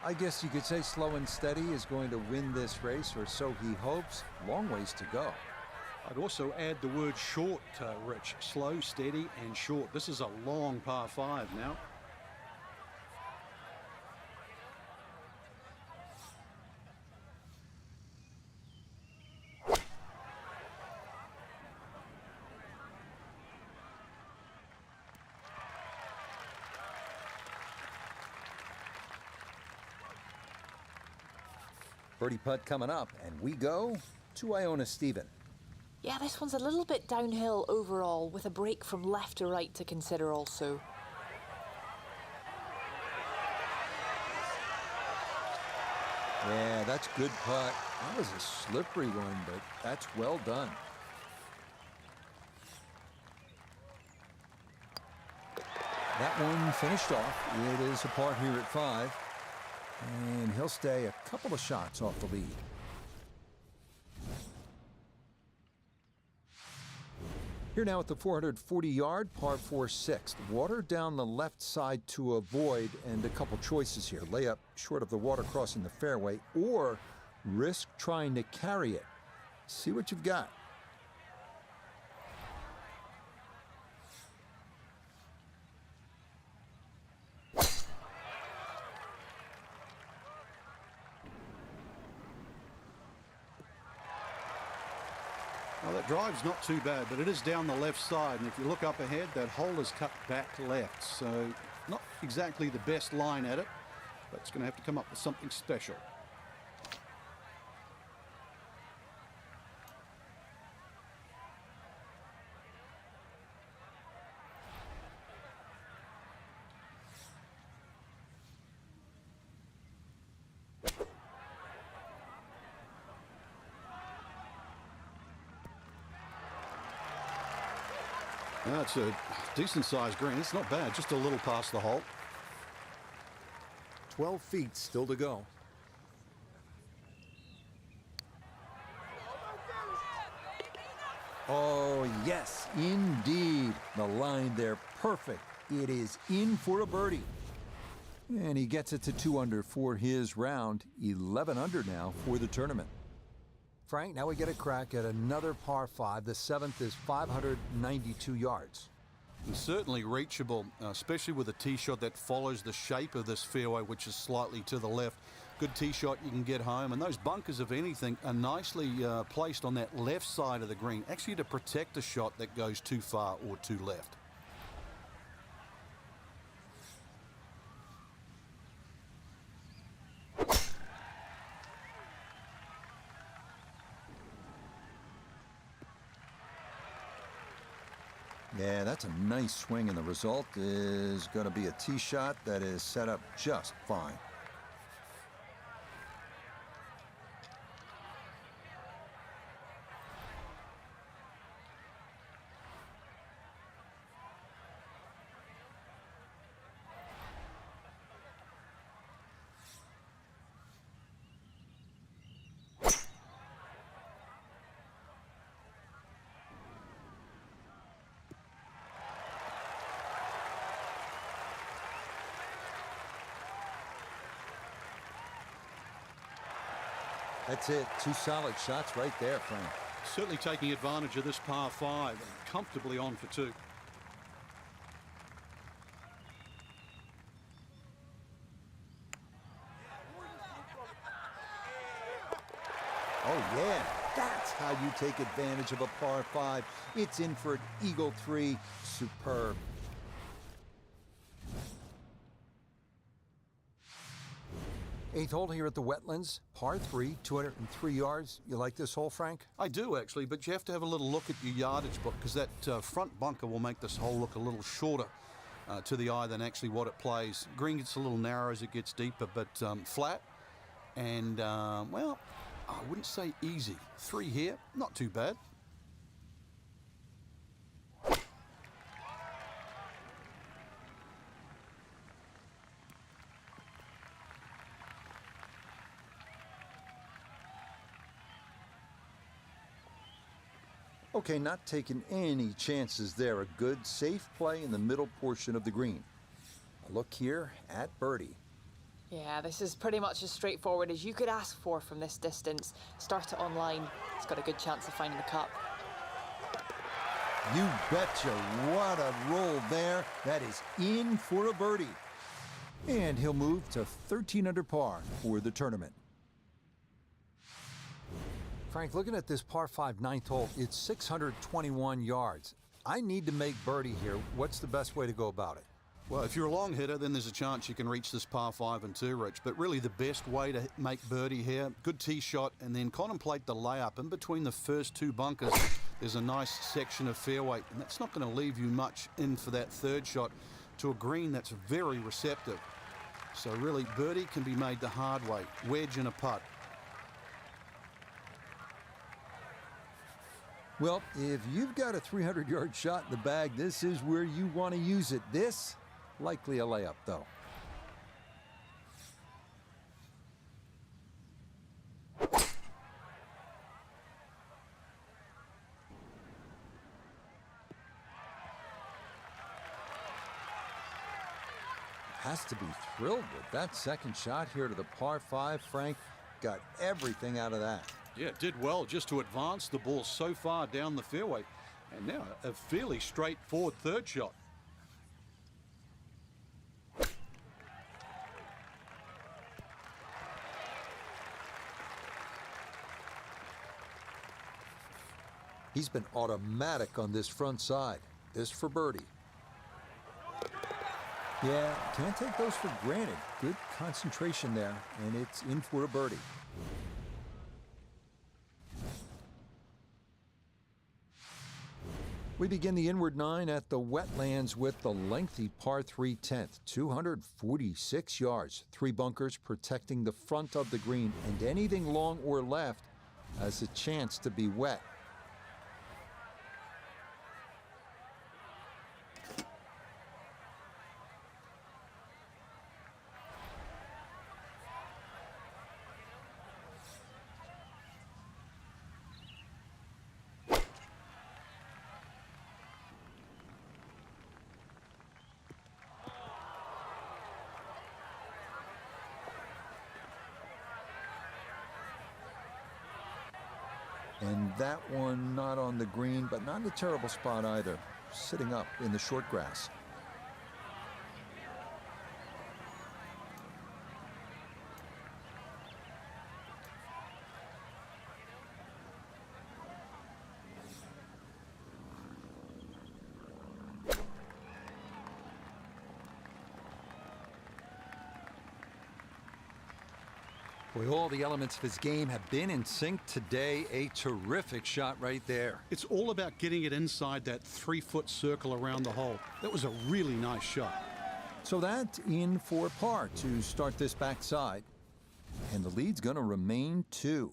I guess you could say slow and steady is going to win this race, or so he hopes. Long ways to go. I'd also add the word short, Rich. Slow, steady, and short. This is a long par 5 now. Birdie putt coming up, and we go to Iona Stephen. Yeah, this one's a little bit downhill overall, with a break from left to right to consider also. Yeah, that's good putt. That was a slippery one, but that's well done. That one finished off. It is a par here at 5. And he'll stay a couple of shots off the lead. Here now at the 440-yard par 4 6th. Water down the left side to avoid, and a couple choices here. Lay up short of the water crossing the fairway, or risk trying to carry it. See what you've got. Well, that drive's not too bad, but it is down the left side. And if you look up ahead, that hole is cut back left. So not exactly the best line at it, but it's going to have to come up with something special. That's a decent-sized green. It's not bad, just a little past the hole. 12 feet still to go. Oh, yes, indeed. The line there, perfect. It is in for a birdie. And he gets it to 2 under for his round. 11 under now for the tournament. Frank, now we get a crack at another par 5. The 7th is 592 yards. And certainly reachable, especially with a tee shot that follows the shape of this fairway, which is slightly to the left. Good tee shot, you can get home. And those bunkers, if anything, are nicely placed on that left side of the green, actually to protect a shot that goes too far or too left. Yeah, that's a nice swing, and the result is going to be a tee shot that is set up just fine. That's it. 2 solid shots right there, Frank. Certainly taking advantage of this par 5 and comfortably on for 2. Oh, yeah. That's how you take advantage of a par 5. It's in for an eagle 3. Superb. Eighth hole here at the Wetlands, par 3, 203 yards. You like this hole, Frank? I do, actually, but you have to have a little look at your yardage book, because that front bunker will make this hole look a little shorter to the eye than actually what it plays. Green gets a little narrow as it gets deeper, but flat and, well, I wouldn't say easy. 3 here, not too bad. Okay, not taking any chances there. A good, safe play in the middle portion of the green. A look here at birdie. Yeah, this is pretty much as straightforward as you could ask for from this distance. Start it online. It's got a good chance of finding the cup. You betcha. What a roll there. That is in for a birdie. And he'll move to 13 under par for the tournament. Frank, looking at this par 5 ninth hole, it's 621 yards. I need to make birdie here. What's the best way to go about it? Well, if you're a long hitter, then there's a chance you can reach this par 5 and 2, Rich. But really the best way to make birdie here, good tee shot, and then contemplate the layup. In between the first 2 bunkers, there's a nice section of fairway, and that's not going to leave you much in for that 3rd shot to a green that's very receptive. So really, birdie can be made the hard way, wedge and a putt. Well, if you've got a 300-yard shot in the bag, this is where you want to use it. This, likely a layup, though. Has to be thrilled with that second shot here to the par 5. Frank got everything out of that. Yeah, it did well just to advance the ball so far down the fairway. And now a fairly straightforward 3rd shot. He's been automatic on this front side. This for birdie. Yeah, can't take those for granted. Good concentration there, and it's in for a birdie. We begin the inward 9 at the Wetlands with the lengthy par 3 10th, 246 yards, 3 bunkers protecting the front of the green, and anything long or left has a chance to be wet. And that one not on the green, but not in a terrible spot either. Sitting up in the short grass. Boy, all the elements of his game have been in sync today. A terrific shot right there. It's all about getting it inside that 3-foot circle around the hole. That was a really nice shot. So that in for par to start this backside. And the lead's going to remain 2.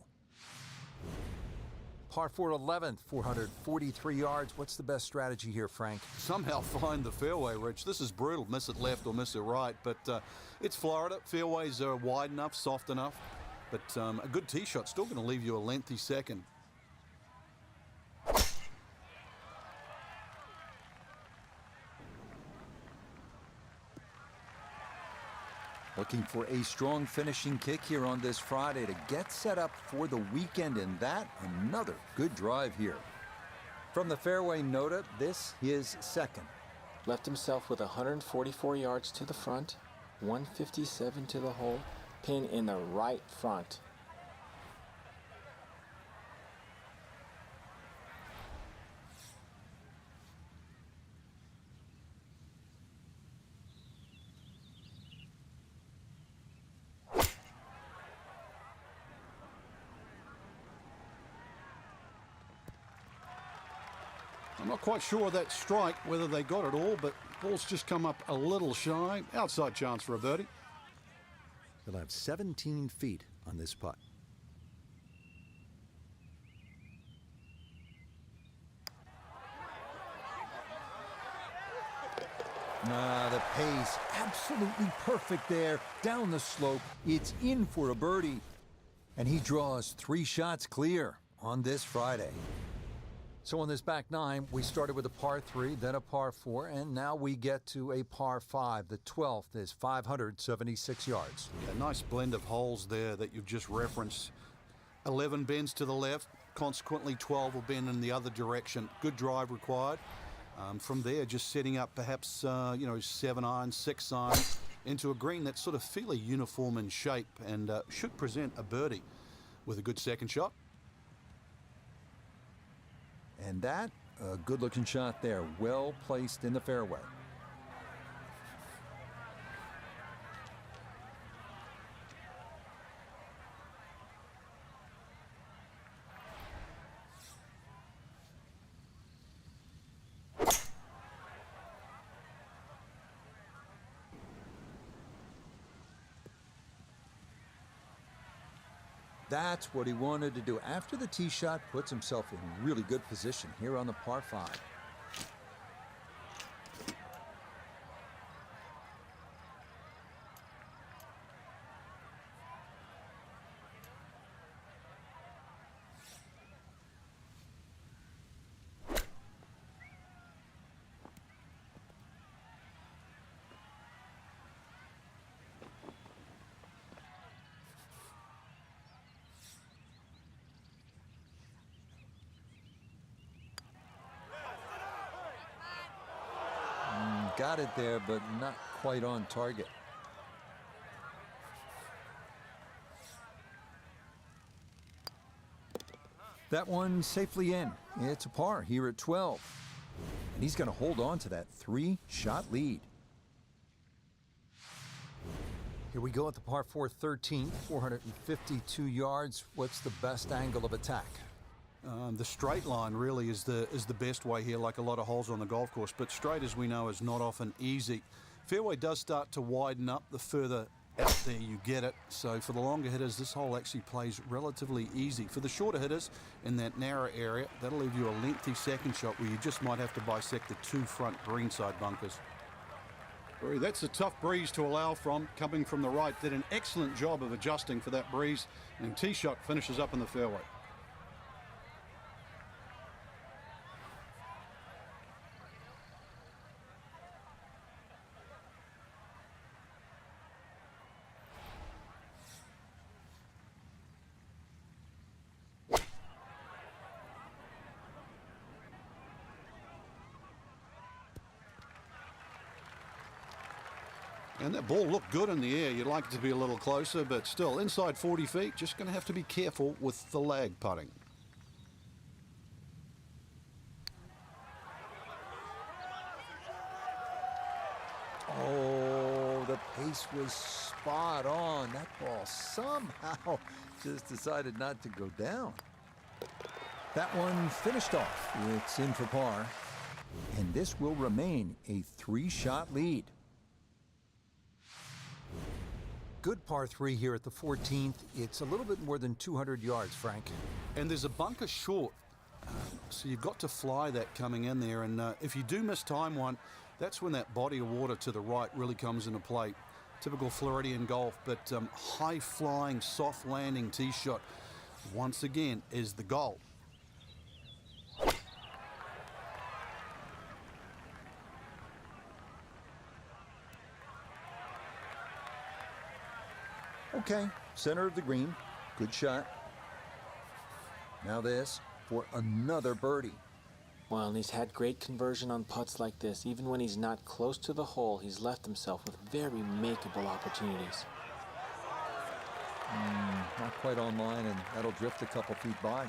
Par 4 11th, 443 yards. What's the best strategy here, Frank? Somehow find the fairway, Rich. This is brutal. Miss it left or miss it right. But it's Florida. Fairways are wide enough, soft enough. But a good tee shot still going to leave you a lengthy second. Looking for a strong finishing kick here on this Friday to get set up for the weekend, and that another good drive here. From the fairway, Noda, this is second. Left himself with 144 yards to the front, 157 to the hole, pin in the right front. I'm not quite sure of that strike, whether they got it all, but ball's just come up a little shy. Outside chance for a birdie. He'll have 17 feet on this putt. The pace, absolutely perfect there. Down the slope, it's in for a birdie. And he draws 3 shots clear on this Friday. So on this back 9, we started with a par 3, then a par 4, and now we get to a par 5. The 12th is 576 yards. A nice blend of holes there that you've just referenced. 11 bends to the left, consequently 12 will bend in the other direction. Good drive required. From there, just setting up perhaps, 7 iron, 6 iron into a green that's sort of fairly uniform in shape and should present a birdie with a good second shot. And that, a good-looking shot there, well placed in the fairway. That's what he wanted to do. After the tee shot, puts himself in really good position here on the par 5. Got it there, but not quite on target. That one safely in. It's a par here at 12. And he's going to hold on to that 3-shot lead. Here we go at the par 4 13, 452 yards. What's the best angle of attack? The straight line really is the best way here, like a lot of holes on the golf course, but straight, as we know, is not often easy. Fairway does start to widen up the further out there you get it, so for the longer hitters this hole actually plays relatively easy. For the shorter hitters in that narrow area, that'll leave you a lengthy second shot where you just might have to bisect the 2 front greenside bunkers. That's a tough breeze to allow from, coming from the right. Did an excellent job of adjusting for that breeze, and tee shot finishes up in the fairway. And that ball looked good in the air. You'd like it to be a little closer, but still, inside 40 feet, just going to have to be careful with the lag putting. Oh, the pace was spot on. That ball somehow just decided not to go down. That one finished off. It's in for par. And this will remain a 3-shot lead. Good par 3 here at the 14th. It's a little bit more than 200 yards, Frank. And there's a bunker short. So you've got to fly that coming in there. And if you do miss time one, that's when that body of water to the right really comes into play. Typical Floridian golf, but high-flying, soft-landing tee shot, once again, is the goal. Okay, center of the green. Good shot. Now this for another birdie. Well, and he's had great conversion on putts like this. Even when he's not close to the hole, he's left himself with very makeable opportunities. Not quite online, and that'll drift a couple feet by.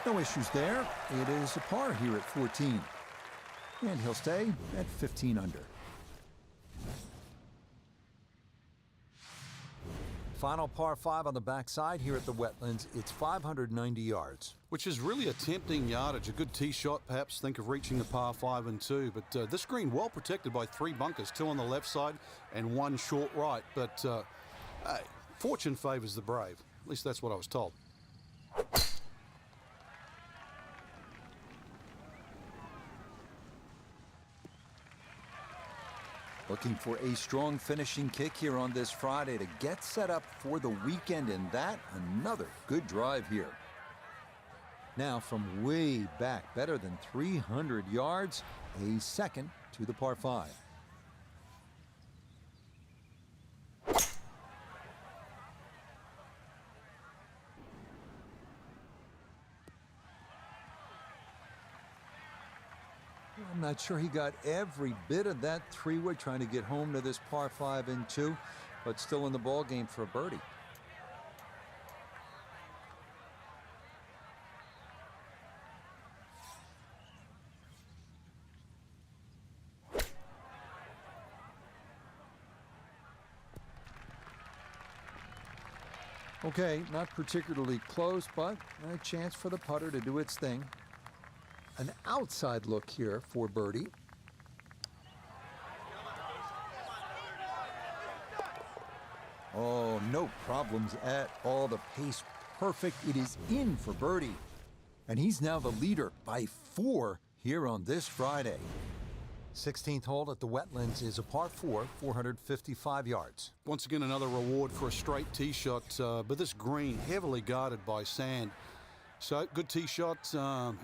No issues there. It is a par here at 14. And he'll stay at 15 under. Final par 5 on the backside here at the wetlands. It's 590 yards. Which is really a tempting yardage. A good tee shot, perhaps think of reaching the par 5 and 2. But this green well protected by 3 bunkers, 2 on the left side and 1 short right. But hey, fortune favors the brave. At least that's what I was told. Looking for a strong finishing kick here on this Friday to get set up for the weekend, and that another good drive here. Now from way back, better than 300 yards, a second to the par 5. I'm not sure he got every bit of that 3-wood trying to get home to this par 5 and 2, but still in the ball game for a birdie. Okay, not particularly close, but a chance for the putter to do its thing. An outside look here for birdie. Oh, no problems at all. The pace perfect. It is in for birdie. And he's now the leader by 4 here on this Friday. 16th hole at the wetlands is a par 4, 455 yards. Once again, another reward for a straight tee shot, but this green heavily guarded by sand. So, good tee shot, and,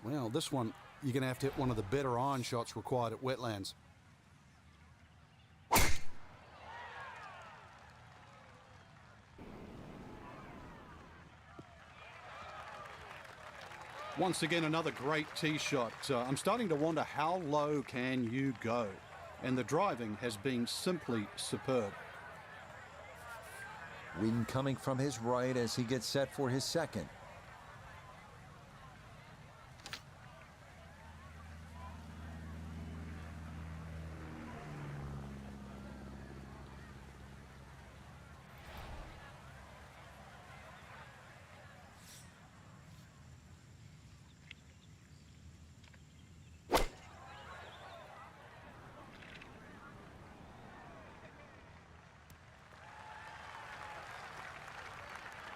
well, this one, you're going to have to hit one of the better iron shots required at wetlands. Once again, another great tee shot. I'm starting to wonder how low can you go? And the driving has been simply superb. Wind coming from his right as he gets set for his second.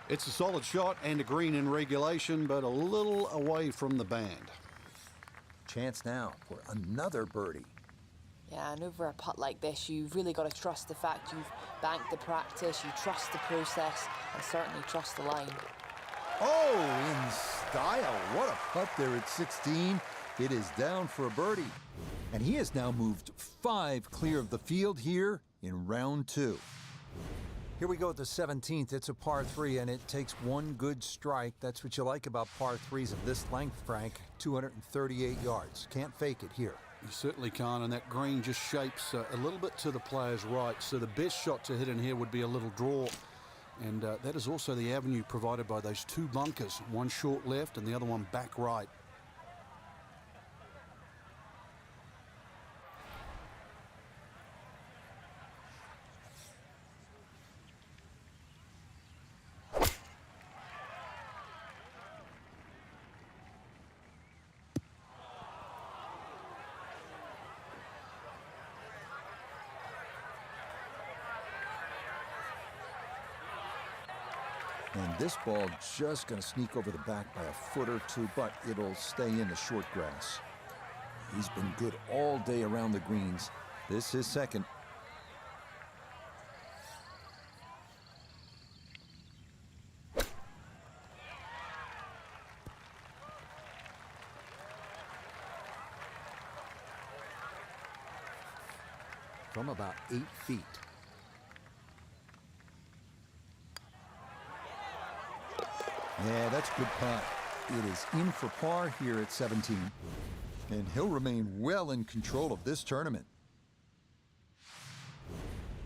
It's a solid shot and a green in regulation, but a little away from the band. Chance now for another birdie. Yeah, and over a putt like this, you've really got to trust the fact you've banked the practice, you trust the process, and certainly trust the line. Oh, in style. What a putt there at 16. It is down for a birdie. And he has now moved 5 clear of the field here in round 2. Here we go at the 17th. It's a par 3, and it takes one good strike. That's what you like about par 3s of this length, Frank. 238 yards. Can't fake it here. You certainly can't, and that green just shapes a little bit to the player's right. So the best shot to hit in here would be a little draw. And that is also the avenue provided by those two bunkers. One short left and the other one back right. And this ball just going to sneak over the back by a foot or two, but it'll stay in the short grass. He's been good all day around the greens. This is second. From about 8 feet. Yeah, that's a good putt. It is in for par here at 17. And he'll remain well in control of this tournament.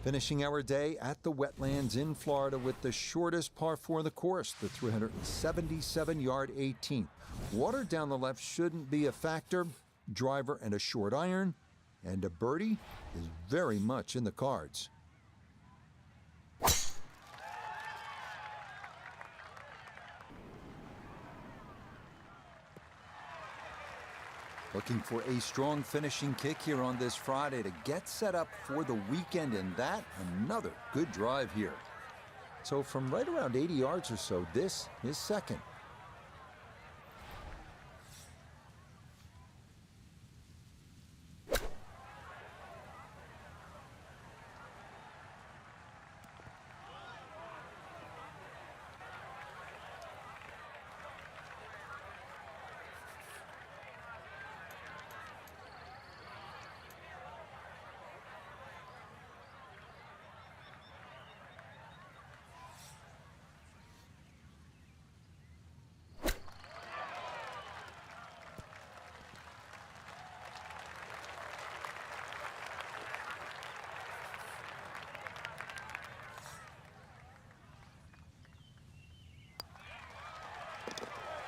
Finishing our day at the wetlands in Florida with the shortest par 4 in the course, the 377-yard 18th. Water down the left shouldn't be a factor. Driver and a short iron. And a birdie is very much in the cards. Looking for a strong finishing kick here on this Friday to get set up for the weekend, and that another good drive here. So from right around 80 yards or so, this is second.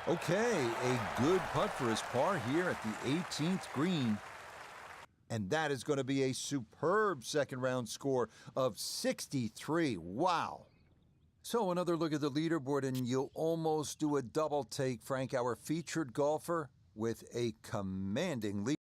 Okay, a good putt for his par here at the 18th green. And that is going to be a superb second round score of 63. Wow. So another look at the leaderboard, and you'll almost do a double take, Frank, our featured golfer with a commanding lead.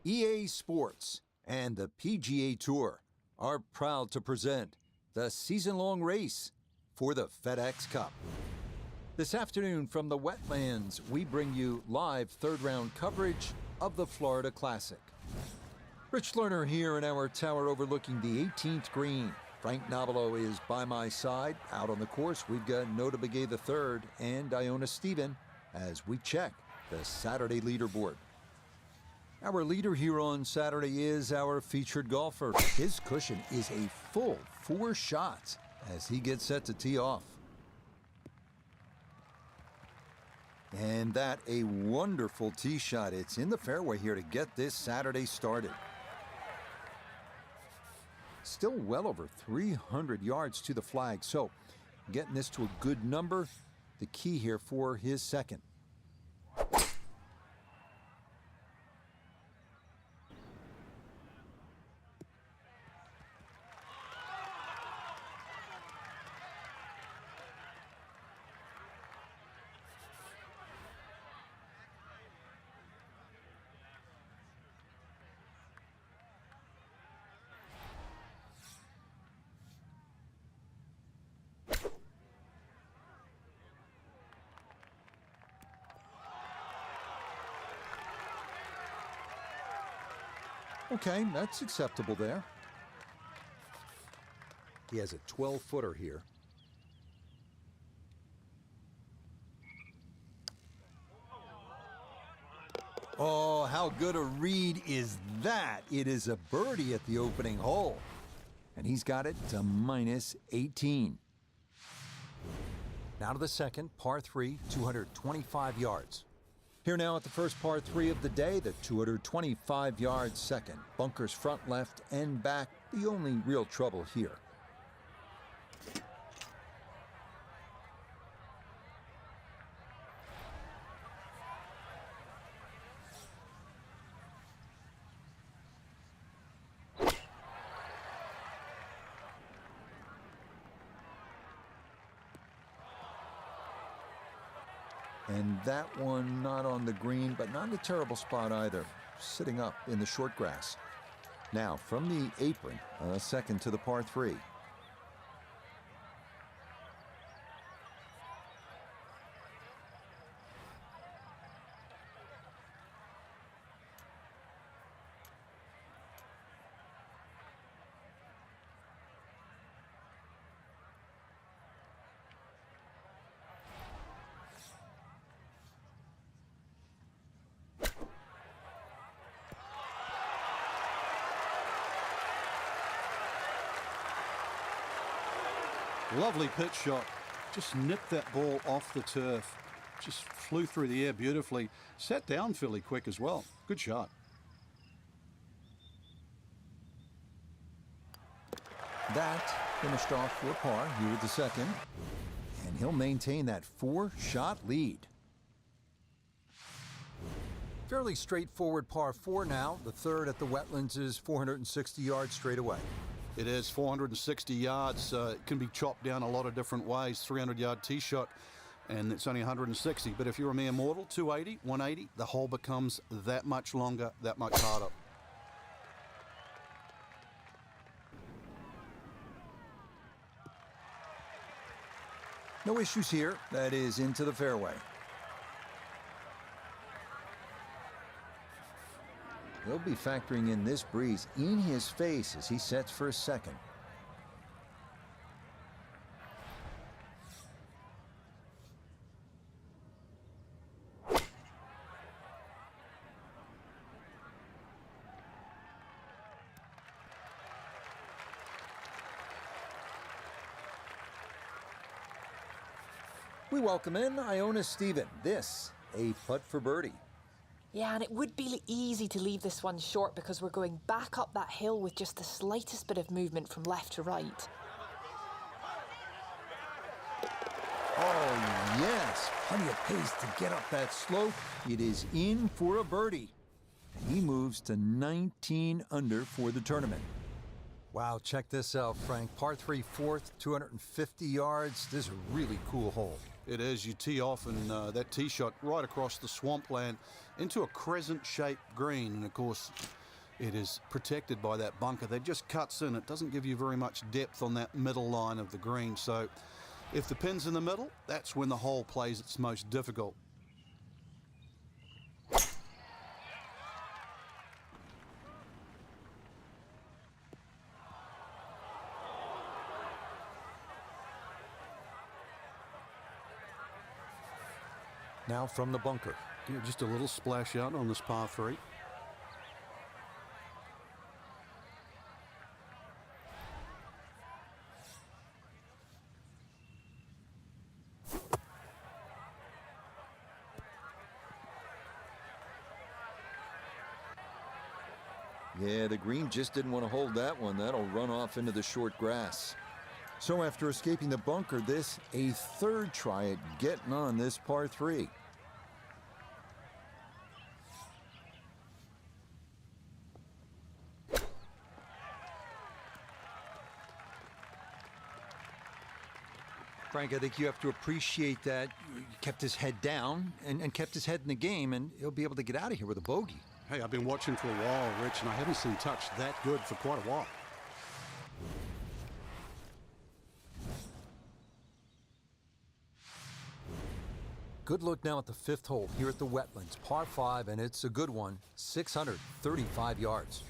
EA Sports and the PGA Tour are proud to present the season-long race for the FedEx Cup. This afternoon from the wetlands, we bring you live third-round coverage of the Florida Classic. Rich Lerner here in our tower overlooking the 18th green. Frank Nobilo is by my side. Out on the course, we've got Nota Begay III and Iona Stephen as we check the Saturday leaderboard. Our leader here on Saturday is our featured golfer. His cushion is a full 4 shots as he gets set to tee off. And that a wonderful tee shot. It's in the fairway here to get this Saturday started. Still well over 300 yards to the flag, so getting this to a good number, the key here for his second. Okay, that's acceptable there. He has a 12-footer here. Oh, how good a read is that? It is a birdie at the opening hole. And he's got it to minus 18. Now to the second, par 3, 225 yards. Here now at the first par 3 of the day, the 225-yard second. Bunkers front, left, and back, the only real trouble here. And that one not on the green, but not in a terrible spot either. Sitting up in the short grass. Now, from the apron, a second to the par 3. Lovely pitch shot. Just nipped that ball off the turf. Just flew through the air beautifully. Sat down fairly quick as well. Good shot. That finished off for par here with the second. And he'll maintain that 4-shot lead. Fairly straightforward par 4 now. The third at the wetlands is 460 yards straight away. It is 460 yards. It can be chopped down a lot of different ways. 300-yard tee shot, and it's only 160. But if you're a mere mortal, 280, 180, the hole becomes that much longer, that much harder. No issues here. That is into the fairway. He'll be factoring in this breeze in his face as he sets for a second. We welcome in Iona Stephen. This, a putt for birdie. Yeah, and it would be easy to leave this one short because we're going back up that hill with just the slightest bit of movement from left to right. Oh, yes. Plenty of pace to get up that slope. It is in for a birdie. And he moves to 19 under for the tournament. Wow, check this out, Frank. Par 3 fourth, 250 yards. This is a really cool hole. It is. You tee off and that tee shot right across the swampland into a crescent-shaped green. And, of course, it is protected by that bunker. That just cuts in. It doesn't give you very much depth on that middle line of the green. So if the pin's in the middle, that's when the hole plays its most difficult. Now from the bunker. Yeah, just a little splash out on this par 3. Yeah, the green just didn't want to hold that one. That'll run off into the short grass. So after escaping the bunker, this a third try at getting on this par 3. Frank, I think you have to appreciate that he kept his head down and kept his head in the game, and he'll be able to get out of here with a bogey. Hey, I've been watching for a while, Rich, and I haven't seen touch that good for quite a while. Good look now at the fifth hole here at the wetlands. Par 5, and it's a good one. 635 yards.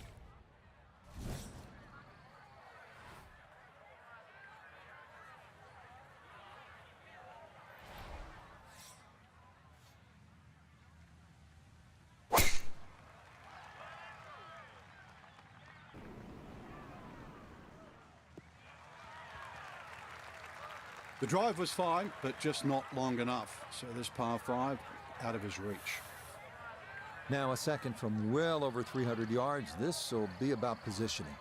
The drive was fine, but just not long enough. So this par 5 out of his reach. Now a second from well over 300 yards. This will be about positioning.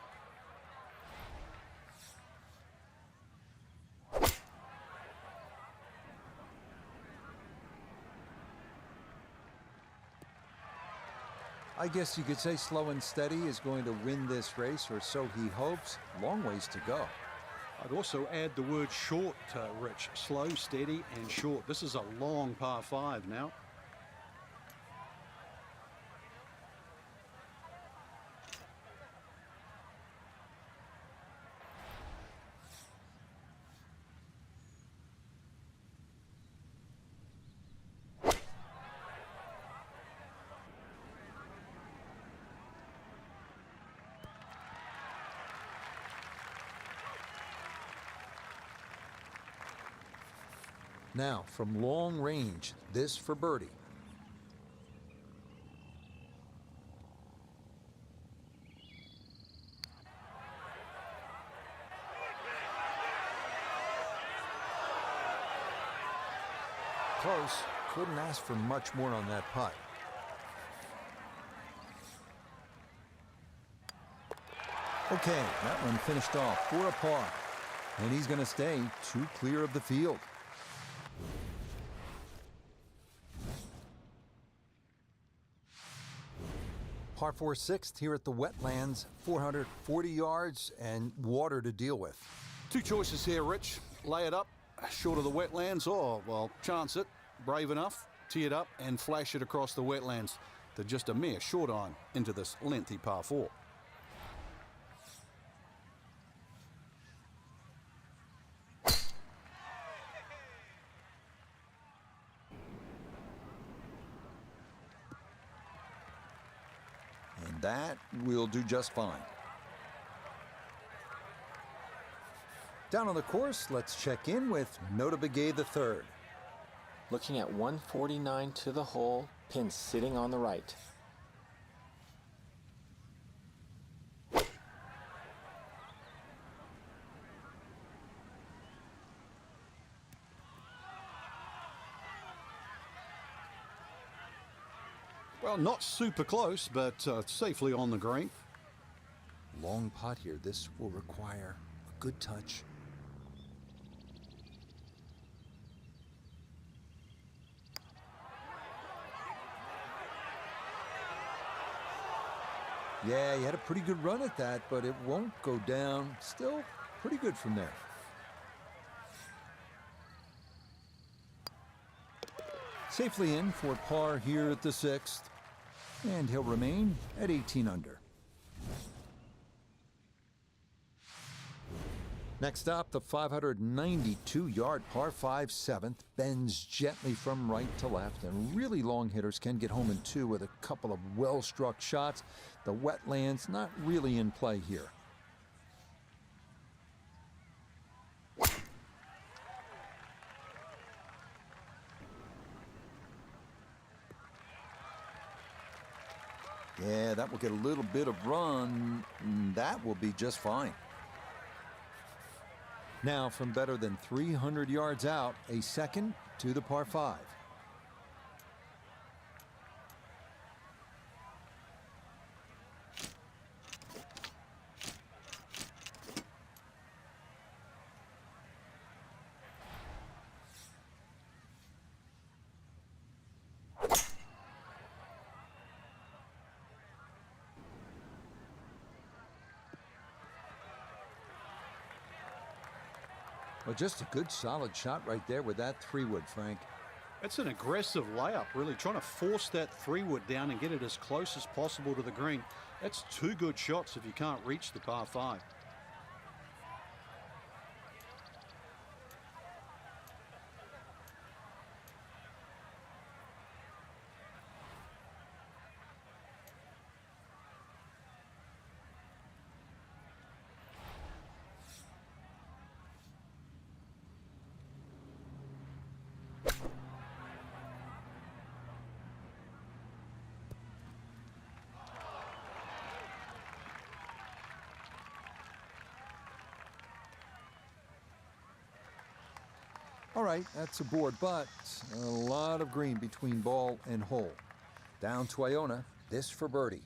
I guess you could say slow and steady is going to win this race, or so he hopes. Long ways to go. I'd also add the word short, Rich. Slow, steady, and short. This is a long par 5 now. Now, from long range, this for birdie. Close. Couldn't ask for much more on that putt. Okay, that one finished off for a par. And he's going to stay 2 clear of the field. Par 4 sixth here at the wetlands, 440 yards and water to deal with. 2 choices here, Rich. Lay it up, short of the wetlands, or, well, chance it, brave enough, tee it up, and flash it across the wetlands to just a mere short iron into this lengthy par 4. And that will do just fine. Down on the course, let's check in with Nota Begay III. Looking at 149 to the hole, pin sitting on the right. Well, not super close, but safely on the green. Long putt here. This will require a good touch. Yeah, he had a pretty good run at that, but it won't go down. Still pretty good from there. Safely in for par here at the 6th, and he'll remain at 18 under. Next up, the 592-yard par 5 7th bends gently from right to left, and really long hitters can get home in 2 with a couple of well-struck shots. The wetlands not really in play here. Yeah, that will get a little bit of run. That will be just fine. Now, from better than 300 yards out, a second to the par 5. Well, just a good solid shot right there with that 3-wood, Frank. It's an aggressive layup, really trying to force that 3-wood down and get it as close as possible to the green. That's 2 good shots if you can't reach the par 5. All right, that's a board, but a lot of green between ball and hole. Down to Iona, this for birdie.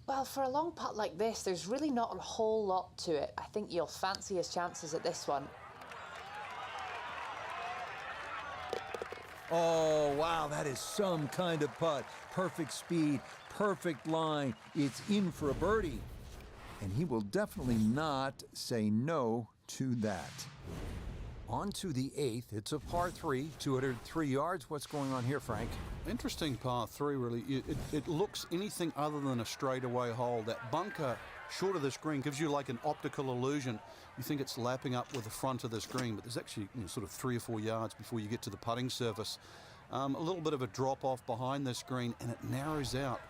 Well, for a long putt like this, there's really not a whole lot to it. I think you'll fancy his chances at this one. Oh, wow, that is some kind of putt. Perfect speed, perfect line. It's in for a birdie. And he will definitely not say no to that. On to the 8th. It's a par 3, 203 yards. What's going on here, Frank? Interesting par 3, really. It looks anything other than a straightaway hole. That bunker short of this green gives you like an optical illusion. You think it's lapping up with the front of this green, but there's actually sort of 3 or 4 yards before you get to the putting surface. A little bit of a drop off behind this green, and it narrows out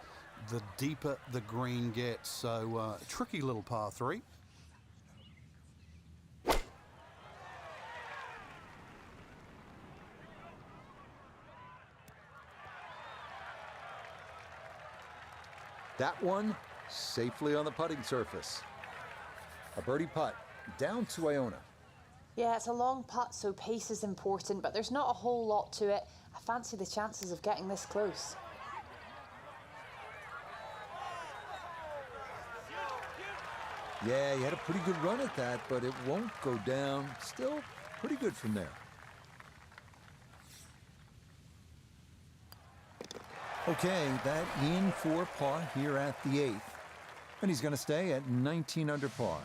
the deeper the green gets. So tricky little par 3. That one safely on the putting surface. A birdie putt down to Iona. Yeah, it's a long putt, so pace is important, but there's not a whole lot to it. I fancy the chances of getting this close. Yeah, he had a pretty good run at that, but it won't go down. Still pretty good from there. Okay, that in for par here at the 8th. And he's going to stay at 19 under par.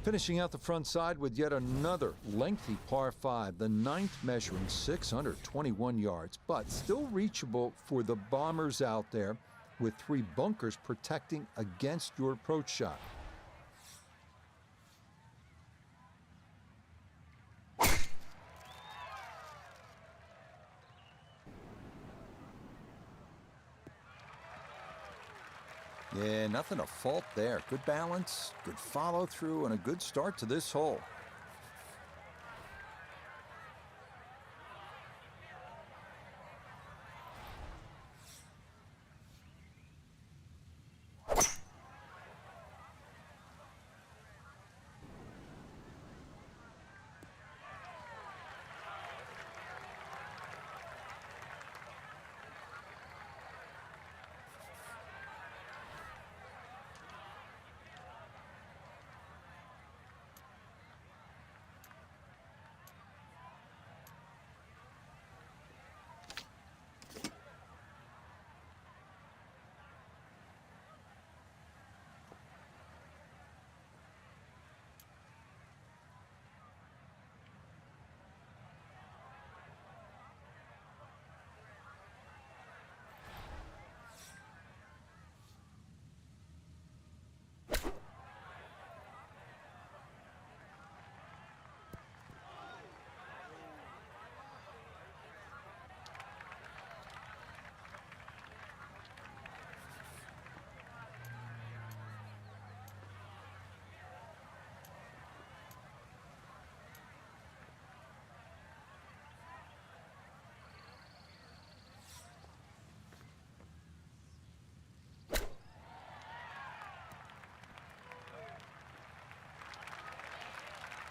Finishing out the front side with yet another lengthy par 5, the 9th measuring 621 yards, but still reachable for the bombers out there with 3 bunkers protecting against your approach shot. Yeah, nothing to fault there. Good balance, good follow through, and a good start to this hole.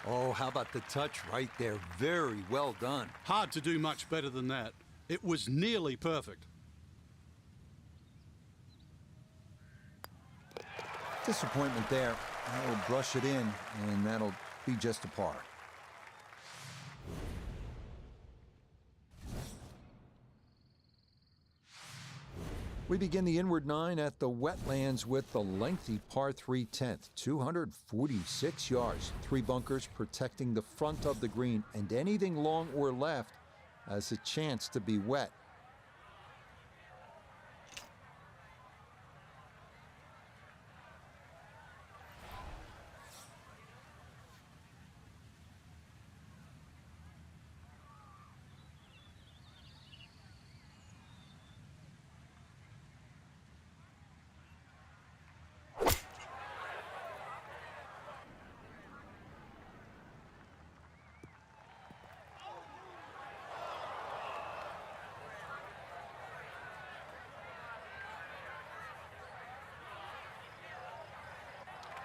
Oh, how about the touch right there? Very well done. Hard to do much better than that. It was nearly perfect. Disappointment there. That'll brush it in, and that'll be just a par. We begin the inward 9 at the wetlands with the lengthy par 3 10th, 246 yards, 3 bunkers protecting the front of the green, and anything long or left has a chance to be wet.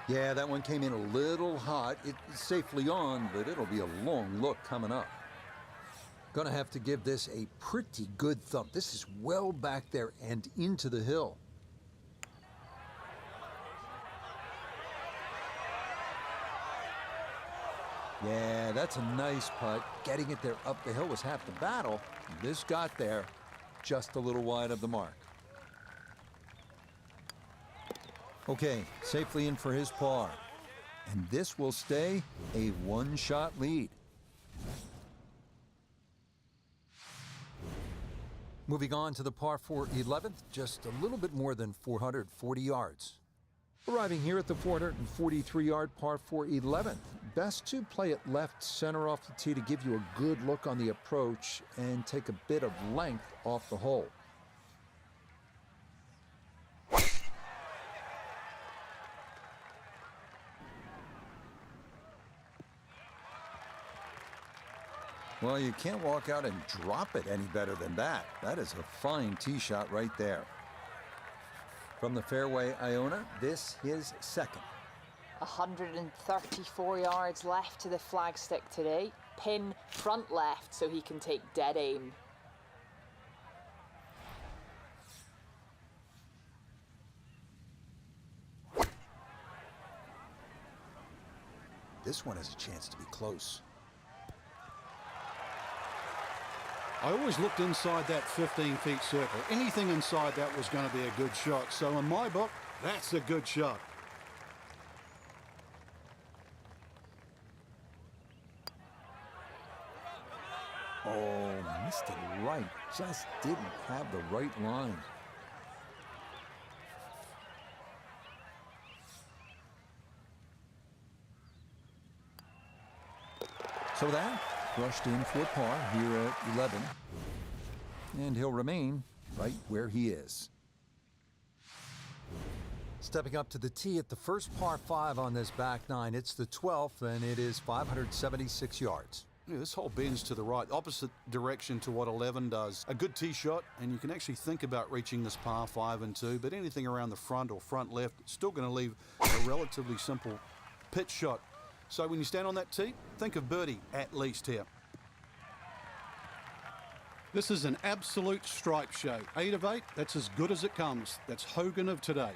Yeah, that one came in a little hot. It's safely on, but it'll be a long look coming up. Gonna have to give this a pretty good thump. This is well back there and into the hill. Yeah, that's a nice putt. Getting it there up the hill was half the battle. This got there just a little wide of the mark. Okay, safely in for his par. And this will stay a one-shot lead. Moving on to the par 4 11th, just a little bit more than 440 yards. Arriving here at the 443-yard par 4 11th. Best to play it left center off the tee to give you a good look on the approach and take a bit of length off the hole. Well, you can't walk out and drop it any better than that. That is a fine tee shot right there. From the fairway, Iona, this is second. 134 yards left to the flagstick today. Pin front left so he can take dead aim. This one has a chance to be close. I always looked inside that 15-feet circle. Anything inside that was going to be a good shot. So in my book, that's a good shot. Oh, missed it right. Just didn't have the right line. So that brushed in for par here at 11. And he'll remain right where he is. Stepping up to the tee at the first par 5 on this back 9. It's the 12th, and it is 576 yards. Yeah, this hole bends to the right, opposite direction to what 11 does. A good tee shot, and you can actually think about reaching this par 5 and 2, but anything around the front or front left, it's still going to leave a relatively simple pitch shot. So when you stand on that tee, think of birdie at least here. This is an absolute stripe show. 8 of 8, that's as good as it comes. That's Hogan of today.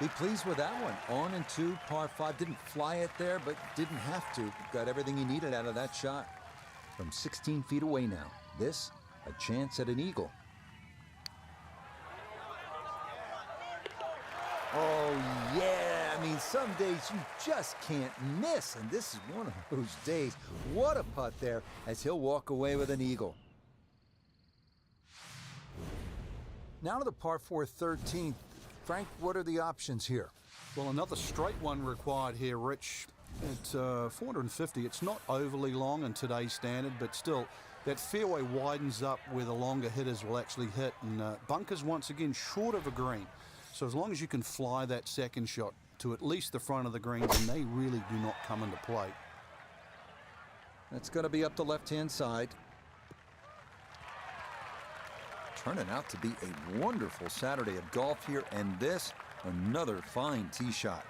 Be pleased with that one. On and 2, par 5. Didn't fly it there, but didn't have to. Got everything he needed out of that shot. From 16 feet away now. This, a chance at an eagle. Oh, yeah. I mean, some days you just can't miss, and this is one of those days. What a putt there as he'll walk away with an eagle. Now to the par 4 13th. Frank, what are the options here? Well, another straight one required here, Rich. At 450, it's not overly long in today's standard, but still, that fairway widens up where the longer hitters will actually hit. And bunkers, once again, short of a green. So as long as you can fly that second shot to at least the front of the green, then they really do not come into play. That's going to be up the left-hand side. Turning out to be a wonderful Saturday of golf here, and this, another fine tee shot.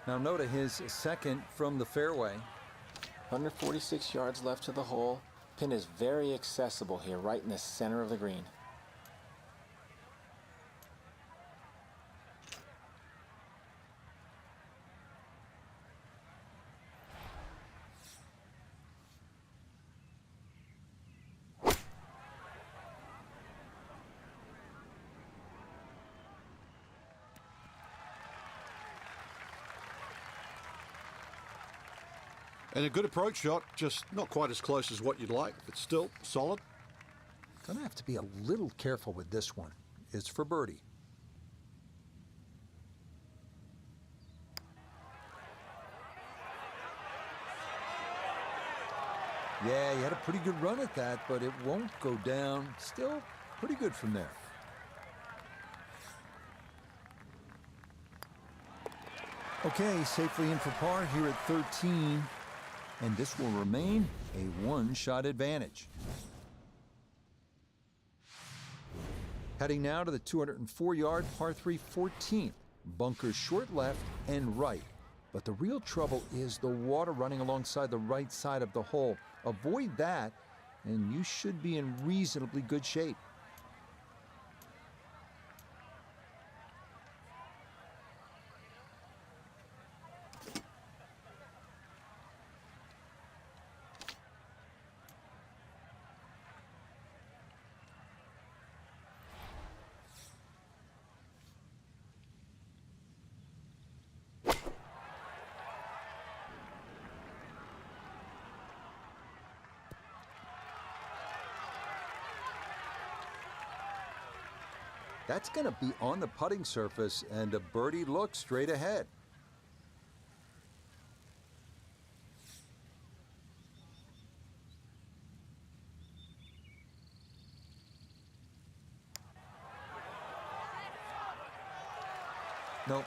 Now note his second from the fairway. 146 yards left to the hole. Pin is very accessible here, right in the center of the green. And a good approach shot, just not quite as close as what you'd like, but still solid. Gonna have to be a little careful with this one. It's for birdie. Yeah, he had a pretty good run at that, but it won't go down. Still pretty good from there. Okay, safely in for par here at 13. And this will remain a one-shot advantage. Heading now to the 204-yard par 3 14th. Bunkers short left and right. But the real trouble is the water running alongside the right side of the hole. Avoid that, and you should be in reasonably good shape. That's going to be on the putting surface and a birdie look straight ahead. Nope.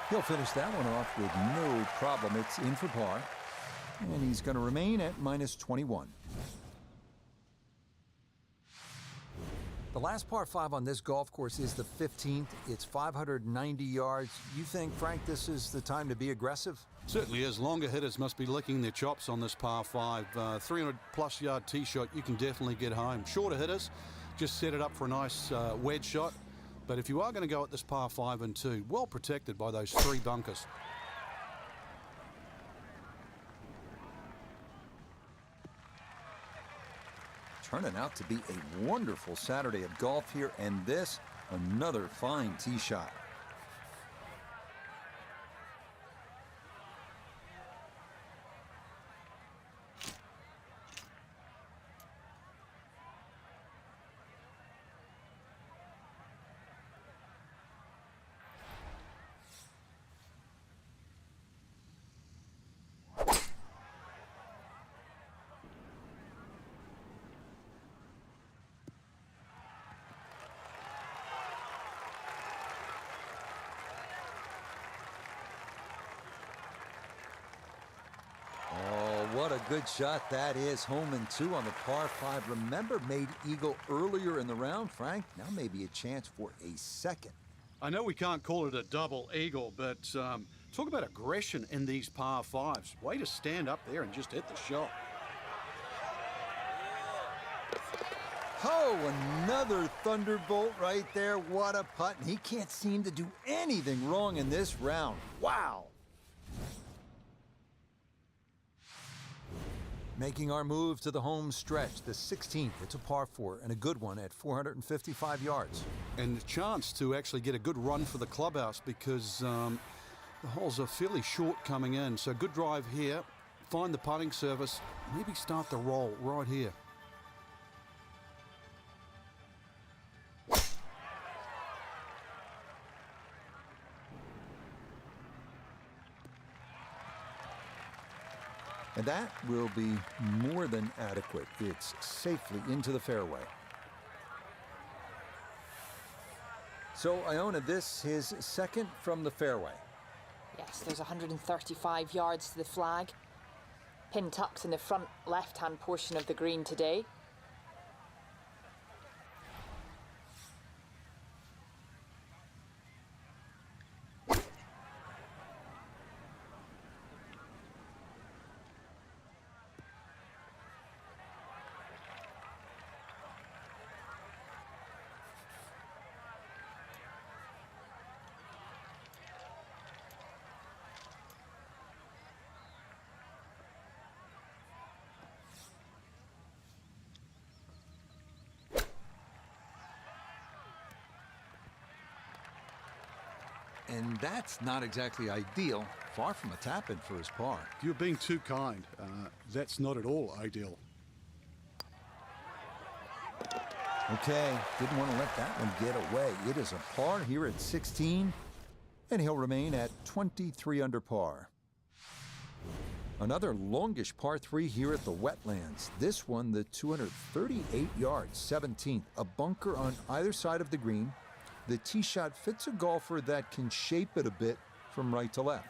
He'll finish that one off with no problem. It's in for par, and he's going to remain at minus 21. The last par 5 on this golf course is the 15th. It's 590 yards. You think, Frank, this is the time to be aggressive? Certainly is. Longer hitters must be licking their chops on this par 5. 300-plus yard tee shot, you can definitely get home. Shorter hitters, just set it up for a nice wedge shot. But if you are going to go at this par 5 and 2, well protected by those 3 bunkers. Turning out to be a wonderful Saturday of golf here, and this, another fine tee shot. What a good shot that is. Home and 2 on the par 5. Remember, made eagle earlier in the round, Frank. Now maybe a chance for a second. I know we can't call it a double eagle, but talk about aggression in these par 5s. Way to stand up there and just hit the shot. Oh, another thunderbolt right there. What a putt. And he can't seem to do anything wrong in this round. Wow. Making our move to the home stretch, the 16th. It's a par 4 and a good one at 455 yards. And the chance to actually get a good run for the clubhouse because the holes are fairly short coming in. So good drive here, find the putting surface, maybe start the roll right here. And that will be more than adequate. It's safely into the fairway. So, Iona, this his second from the fairway. Yes, there's 135 yards to the flag. Pin tucks in the front left-hand portion of the green today. and that's not exactly ideal. Far from a tap-in for his par. You're being too kind. That's not at all ideal. Okay, didn't want to let that one get away. It is a par here at 16, and he'll remain at 23 under par. Another longish par 3 here at the Wetlands. This one, the 238 yards, 17th. A bunker on either side of the green. The tee shot fits a golfer that can shape it a bit from right to left.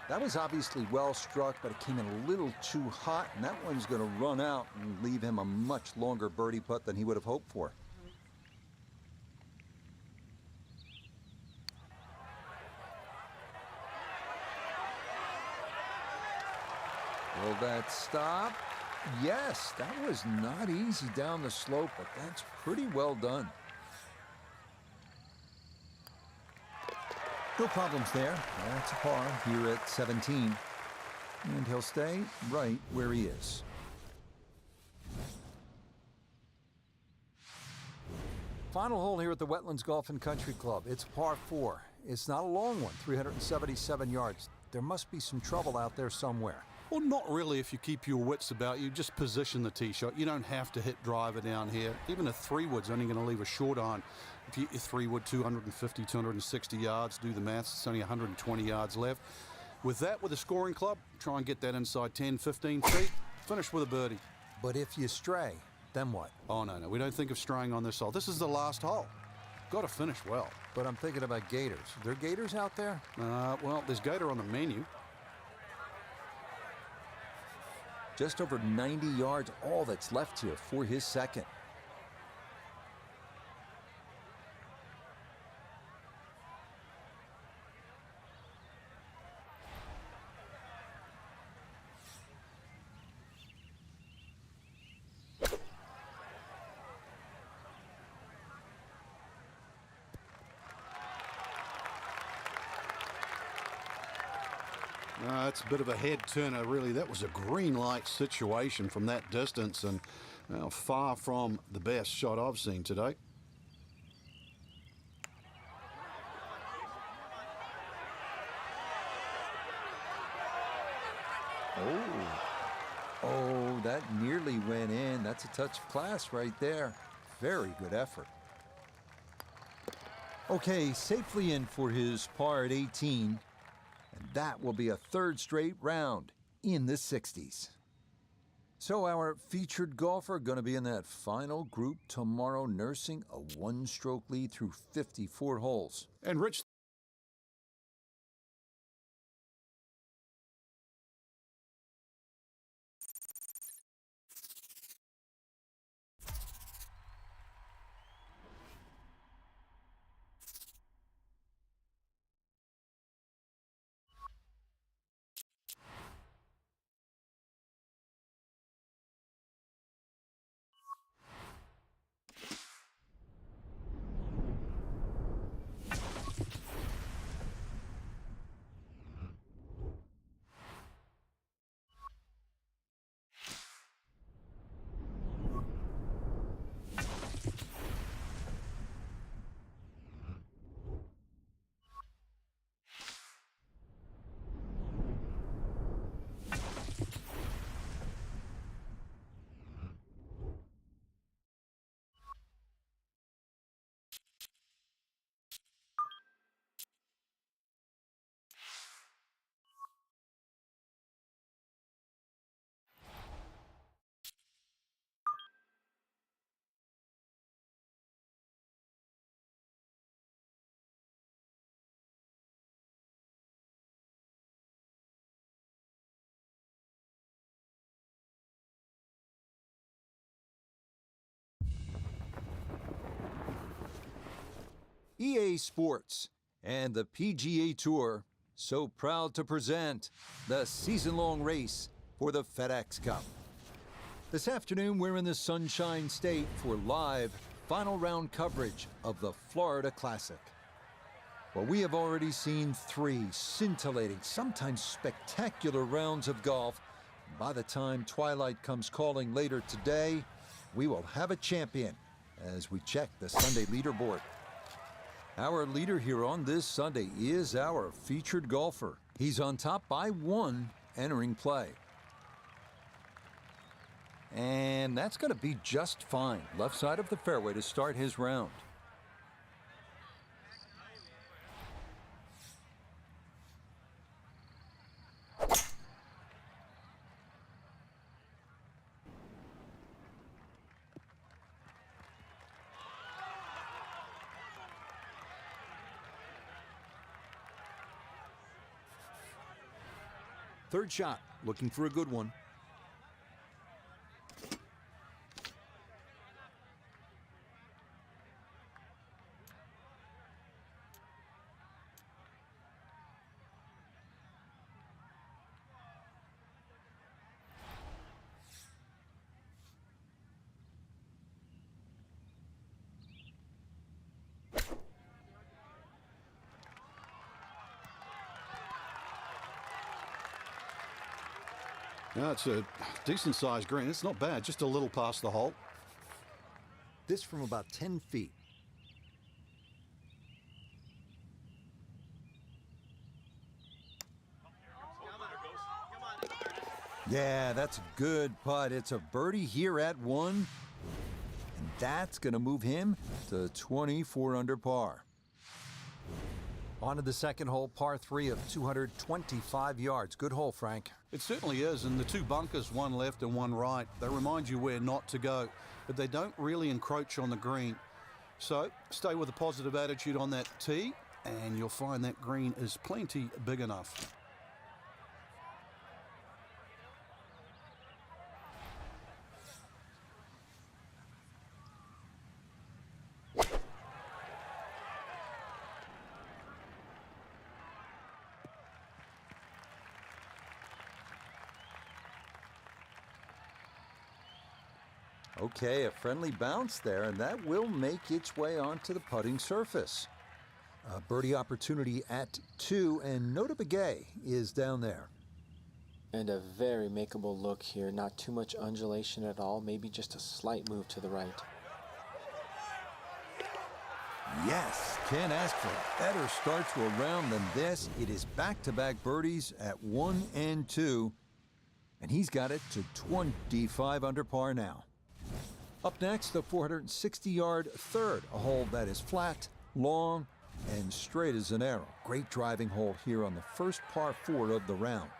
That was obviously well struck, but it came in a little too hot, and that one's going to run out and leave him a much longer birdie putt than he would have hoped for. Will that stop? Yes, that was not easy down the slope, but that's pretty well done. No problems there. That's a par here at 17. And he'll stay right where he is. Final hole here at the Wetlands Golf and Country Club. It's par 4. It's not a long one, 377 yards. There must be some trouble out there somewhere. Well, not really if you keep your wits about you. Just position the tee shot. You don't have to hit driver down here. Even a 3-wood's only going to leave a short iron. If you hit your 3-wood 250, 260 yards, do the maths, it's only 120 yards left. With that, with a scoring club, try and get that inside 10, 15 feet, finish with a birdie. But if you stray, then what? Oh, no, we don't think of straying on this hole. This is the last hole. Got to finish well. But I'm thinking about gators. Are there gators out there? Well, there's gator on the menu. Just over 90 yards, all that's left here for his second. It's a bit of a head turner, really. That was a green light situation from that distance, and well, far from the best shot I've seen today. Oh, that nearly went in. That's a touch of class right there. Very good effort. Okay, safely in for his par at 18. And that will be a third straight round in the 60s. So our featured golfer going to be in that final group tomorrow, nursing a one-stroke lead through 54 holes. And Rich, EA Sports and the PGA Tour so proud to present the season-long race for the FedEx Cup. This afternoon, we're in the Sunshine State for live final round coverage of the Florida Classic. Well, we have already seen 3 scintillating, sometimes spectacular rounds of golf. By the time twilight comes calling later today, we will have a champion as we check the Sunday leaderboard. Our leader here on this Sunday is our featured golfer. He's on top by 1 entering play. And that's going to be just fine. Left side of the fairway to start his round. Third shot, looking for a good one. Yeah, it's a decent sized green. It's not bad, just a little past the hole. This from about 10 feet. Yeah, that's a good putt. It's a birdie here at 1. And that's going to move him to 24 under par. On to the second hole, par 3 of 225 yards. Good hole, Frank. It certainly is, and the 2 bunkers, one left and one right, they remind you where not to go, but they don't really encroach on the green. So stay with a positive attitude on that tee, and you'll find that green is plenty big enough. Okay, a friendly bounce there, and that will make its way onto the putting surface. A birdie opportunity at 2, and Nota Begay is down there. And a very makeable look here. Not too much undulation at all. Maybe just a slight move to the right. Yes, can't ask for a better start to a round than this. It is back-to-back birdies at 1 and 2, and he's got it to 25 under par now. Up next, the 460-yard third, a hole that is flat, long, and straight as an arrow. Great driving hole here on the first par 4 of the round.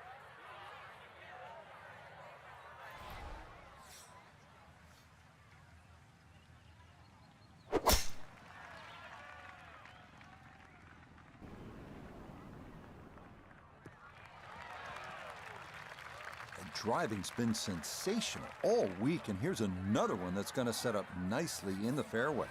Driving's been sensational all week, and here's another one that's going to set up nicely in the fairway.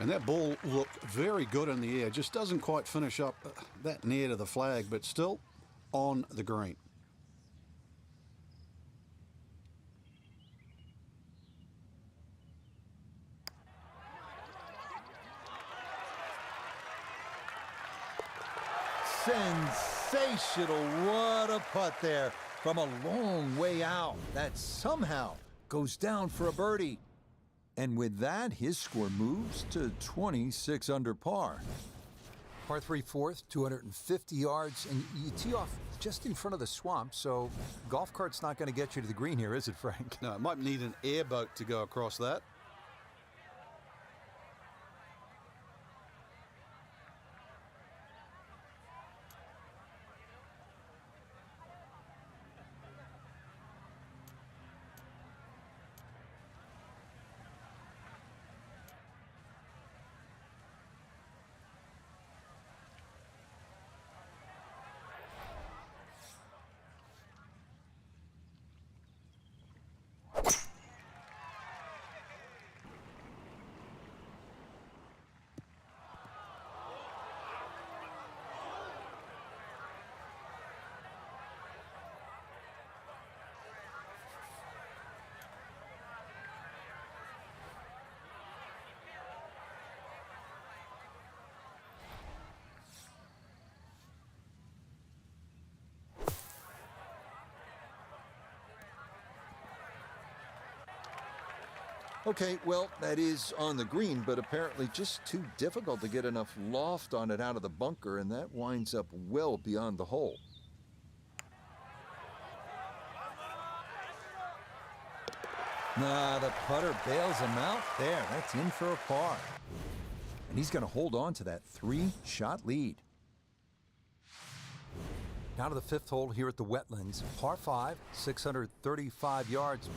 And that ball looked very good in the air. Just doesn't quite finish up that near to the flag, but still on the green. Sensational. What a putt there from a long way out. That somehow goes down for a birdie. And with that, his score moves to 26 under par. Par 3 fourth, 250 yards, and you tee off just in front of the swamp, so golf cart's not going to get you to the green here, is it, Frank? No, it might need an airboat to go across that. Okay, well, that is on the green, but apparently just too difficult to get enough loft on it out of the bunker, and that winds up well beyond the hole. Nah, the putter bails him out there. That's in for a par. And he's going to hold on to that 3-shot lead. Now to the fifth hole here at the Wetlands. Par 5, 635 yards.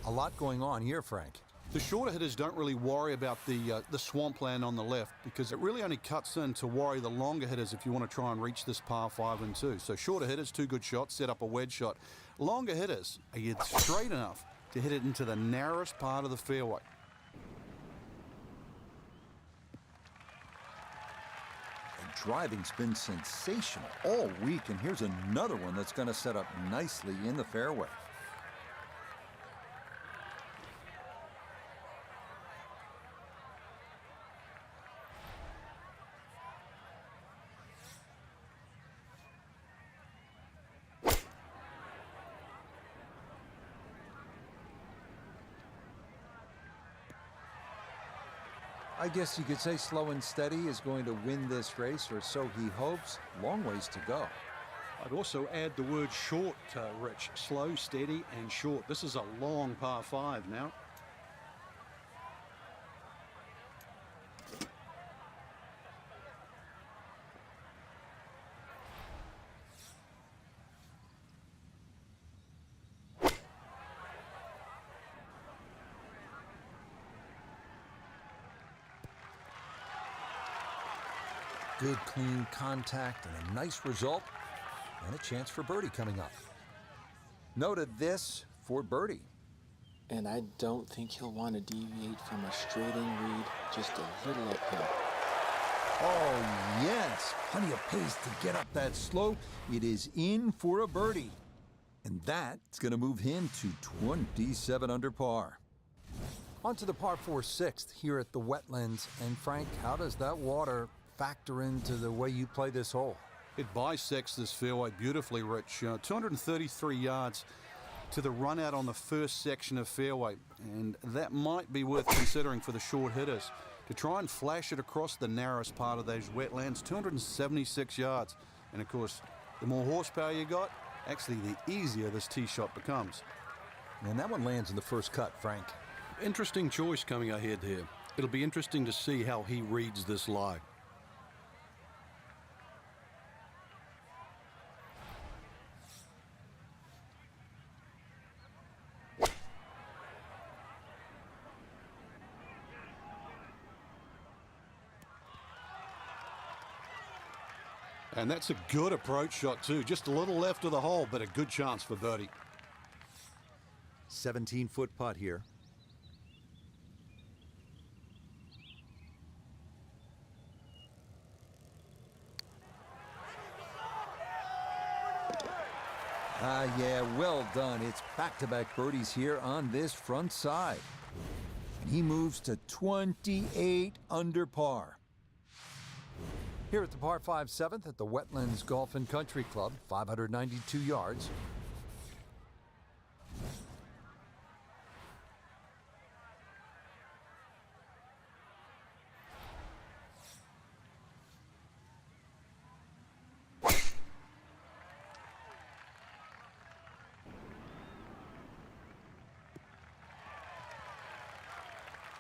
A lot going on here, Frank. The shorter hitters don't really worry about the swampland on the left because it really only cuts in to worry the longer hitters if you want to try and reach this par 5 and 2. So shorter hitters, 2 good shots, set up a wedge shot. Longer hitters are you straight enough to hit it into the narrowest part of the fairway. The driving's been sensational all week, and here's another one that's going to set up nicely in the fairway. I guess you could say slow and steady is going to win this race, or so he hopes. Long ways to go. I'd also add the word short, Rich. Slow, steady, and short. This is a long par 5 now. Good, clean contact and a nice result, and a chance for birdie coming up. Noted this for birdie. And I don't think he'll want to deviate from a straight-in read, just a little uphill. Oh, yes. Plenty of pace to get up that slope. It is in for a birdie. And that's going to move him to 27 under par. On to the par 4 6th here at the Wetlands. And Frank, how does that water factor into the way you play this hole? It bisects this fairway beautifully, Rich. 233 yards to the run out on the first section of fairway, and that might be worth considering for the short hitters to try and flash it across the narrowest part of those wetlands. 276 yards, and of course the more horsepower you got, actually the easier this tee shot becomes. And that one lands in the first cut, Frank. Interesting choice coming ahead here. It'll be interesting to see how he reads this lie. And that's a good approach shot too. Just a little left of the hole, but a good chance for birdie. 17-foot putt here. Yeah, well done. It's back-to-back birdies here on this front side. And he moves to 28 under par. Here at the par 5 7th at the Wetlands Golf and Country Club, 592 yards.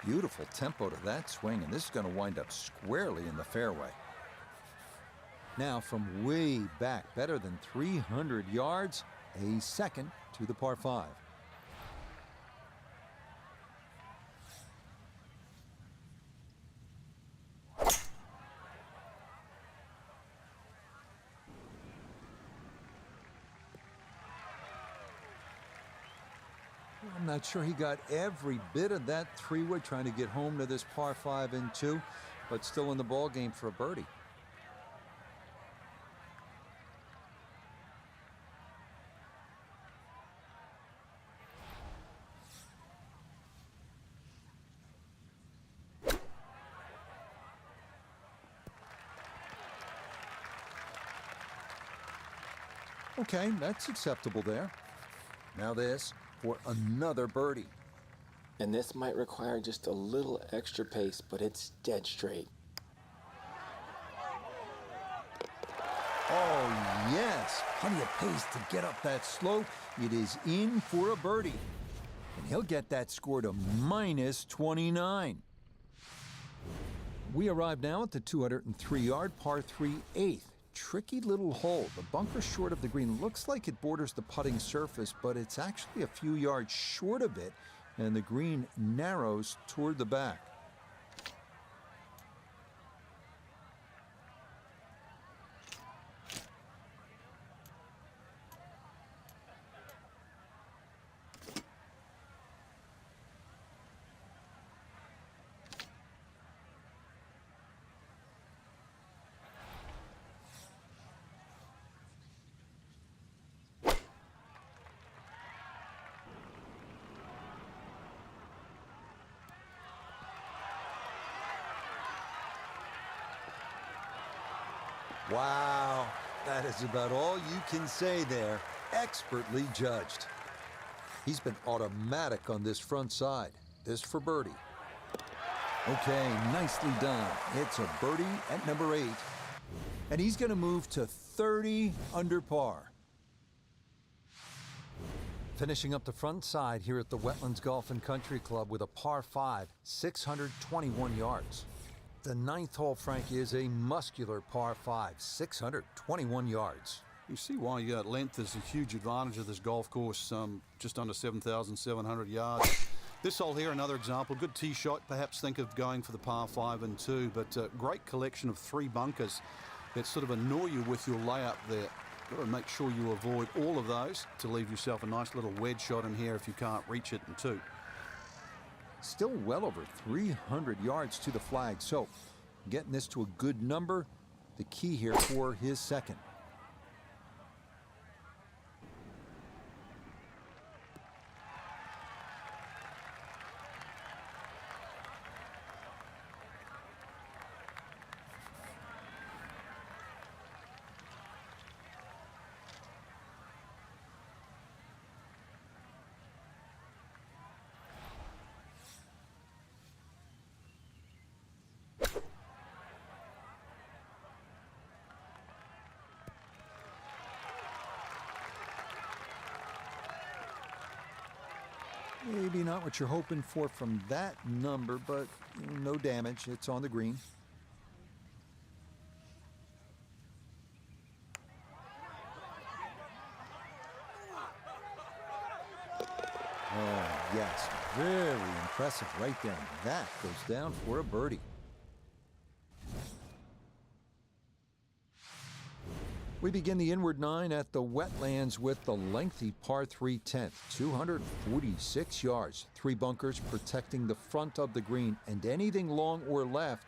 Beautiful tempo to that swing, and this is going to wind up squarely in the fairway. Now from way back, better than 300 yards, a second to the par 5. I'm not sure he got every bit of that three-wood trying to get home to this par 5 and 2, but still in the ball game for a birdie. Okay, that's acceptable there. Now this for another birdie. And this might require just a little extra pace, but it's dead straight. Oh, yes. Plenty of pace to get up that slope. It is in for a birdie. And he'll get that score to minus 29. We arrive now at the 203-yard par 3 8th. Tricky little hole. The bunker short of the green looks like it borders the putting surface, but it's actually a few yards short of it, and the green narrows toward the back. Wow, that is about all you can say there. Expertly judged. He's been automatic on this front side. This for birdie. Okay, nicely done. It's a birdie at number 8. And he's going to move to 30 under par. Finishing up the front side here at the Wetlands Golf and Country Club with a par 5, 621 yards. The 9th hole, Frank, is a muscular par 5, 621 yards. You see why length is a huge advantage of this golf course, just under 7,700 yards. This hole here, another example, good tee shot, perhaps think of going for the par 5 and 2, but great collection of 3 bunkers that sort of annoy you with your layup there. Got to make sure you avoid all of those to leave yourself a nice little wedge shot in here if you can't reach it in 2. Still well over 300 yards to the flag, so getting this to a good number, the key here for his second. Maybe not what you're hoping for from that number, but no damage. It's on the green. Oh, yes. Very impressive right there. That goes down for a birdie. We begin the inward 9 at the Wetlands with the lengthy par 3 10th, 246 yards, 3 bunkers protecting the front of the green, and anything long or left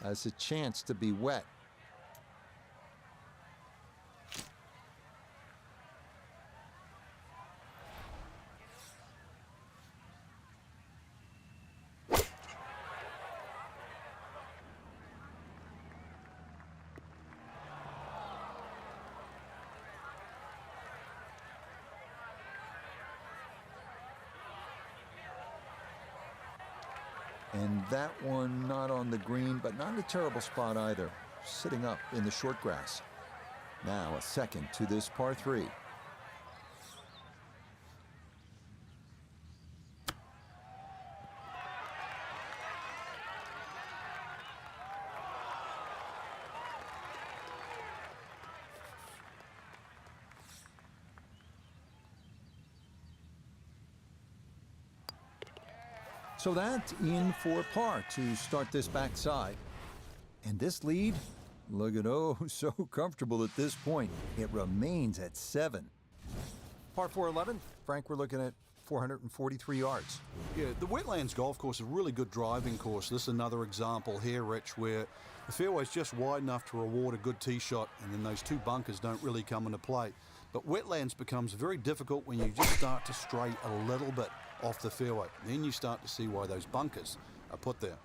has a chance to be wet. And that one not on the green, but not in a terrible spot either. Sitting up in the short grass. Now a second to this par 3. So that's in for par to start this backside. And this lead, look at so comfortable at this point. It remains at 7. Par 4 11, Frank, we're looking at 443 yards. Yeah, the Wetlands golf course is a really good driving course. This is another example here, Rich, where the fairway's just wide enough to reward a good tee shot, and then those 2 bunkers don't really come into play. But Wetlands becomes very difficult when you just start to stray a little bit off the fairway. Then you start to see why those bunkers are put there.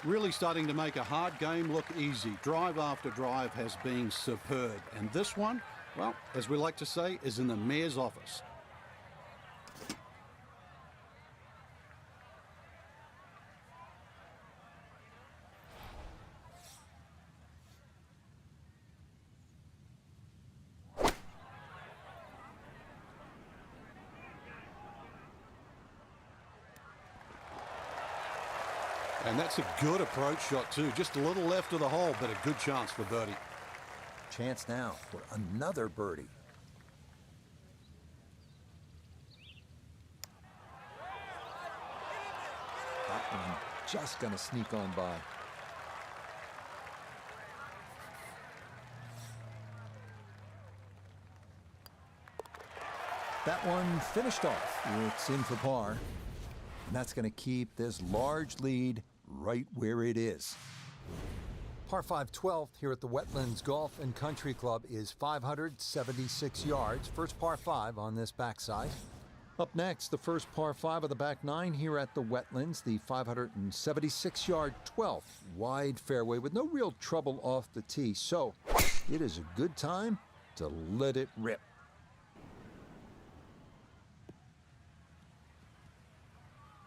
Really starting to make a hard game look easy. Drive after drive has been superb. And this one, well, as we like to say, is in the mayor's office. And that's a good approach shot too. Just a little left of the hole, but a good chance for birdie. Chance now for another birdie. That one just gonna sneak on by. That one finished off. It's in for par. And that's going to keep this large lead right where it is. Par 5 12th here at the Wetlands Golf and Country Club is 576 yards. First par 5 on this backside. Up next, the first par 5 of the back 9 here at the Wetlands, the 576-yard 12th wide fairway with no real trouble off the tee. So it is a good time to let it rip.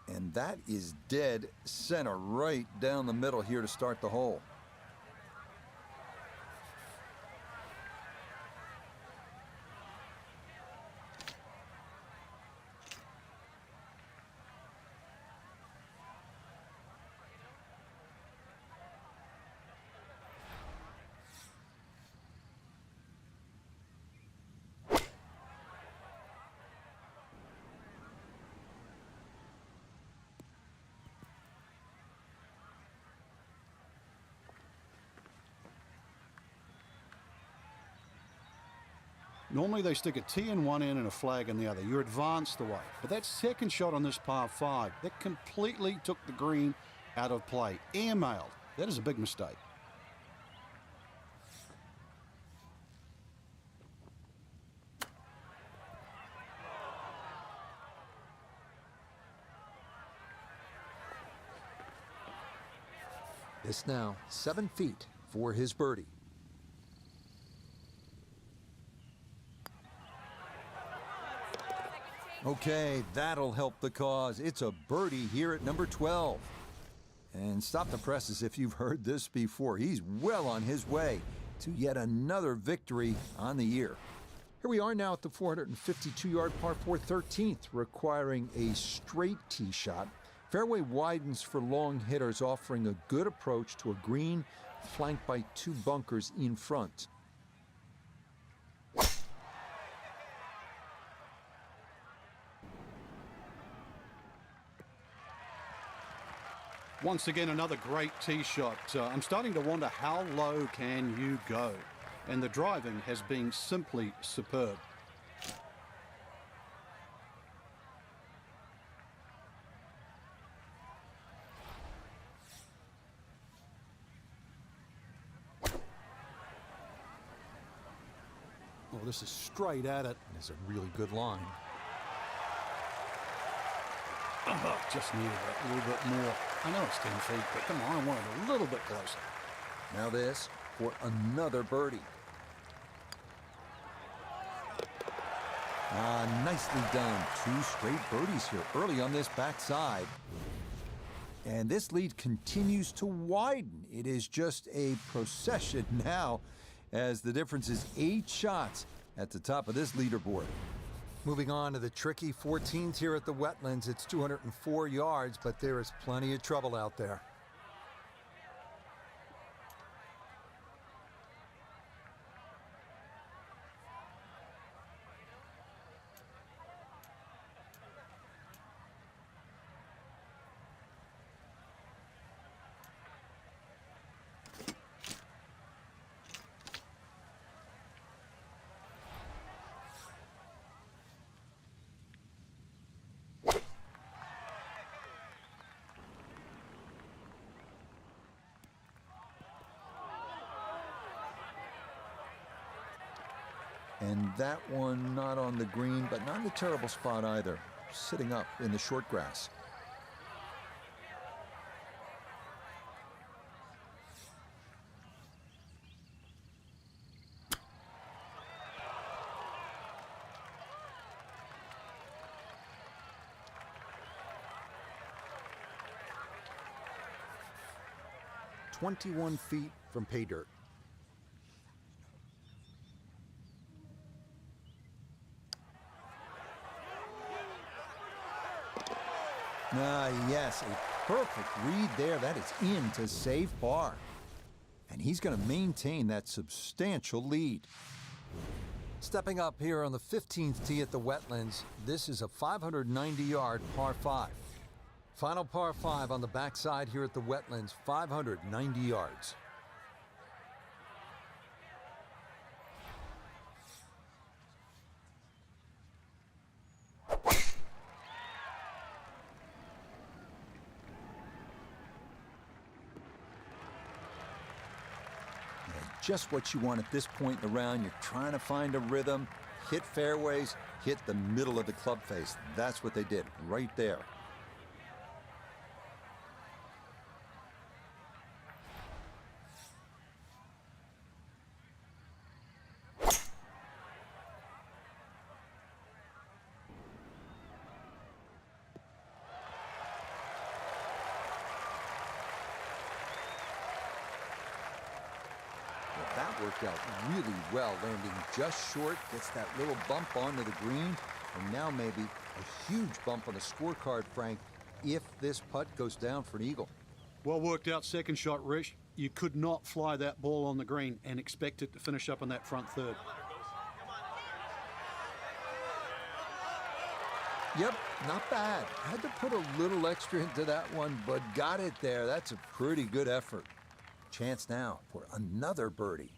And that is dead center right down the middle here to start the hole. Normally they stick a tee in one end and a flag in the other. You're advanced away. But that second shot on this par 5, that completely took the green out of play. Airmailed. That is a big mistake. This now 7 feet for his birdie. Okay, that'll help the cause. It's a birdie here at number 12. And stop the presses if you've heard this before. He's well on his way to yet another victory on the year. Here we are now at the 452-yard par 4 13th, requiring a straight tee shot. Fairway widens for long hitters, offering a good approach to a green flanked by 2 bunkers in front. Once again, another great tee shot. I'm starting to wonder how low can you go? And the driving has been simply superb. Well, this is straight at it. It's a really good line. Oh, just needed that little bit more. I know it's 10 feet, but come on, I want it a little bit closer. Now this for another birdie. Nicely done. 2 straight birdies here early on this backside. And this lead continues to widen. It is just a procession now as the difference is 8 shots at the top of this leaderboard. Moving on to the tricky 14th here at the Wetlands. It's 204 yards, but there is plenty of trouble out there. And that one not on the green, but not in a terrible spot either. Sitting up in the short grass. "21 feet from pay dirt." Yes, a Perfect read there. That is in to save par. And he's going to maintain that substantial lead. Stepping up here on the 15th tee at the Wetlands, this is a 590-yard par 5. Final par 5 on the backside here at the Wetlands, 590 yards. Just what you want at this point in the round. You're trying to find a rhythm, hit fairways, hit the middle of the club face. That's what they did right there. That worked out really well, landing just short, gets that little bump onto the green, and now maybe a huge bump on the scorecard, Frank, if this putt goes down for an eagle. Well worked out second shot, Rich. You could not fly that ball on the green and expect it to finish up in that front third. Yep, not bad. Had to put a little extra into that one, but got it there. That's a pretty good effort. Chance now for another birdie.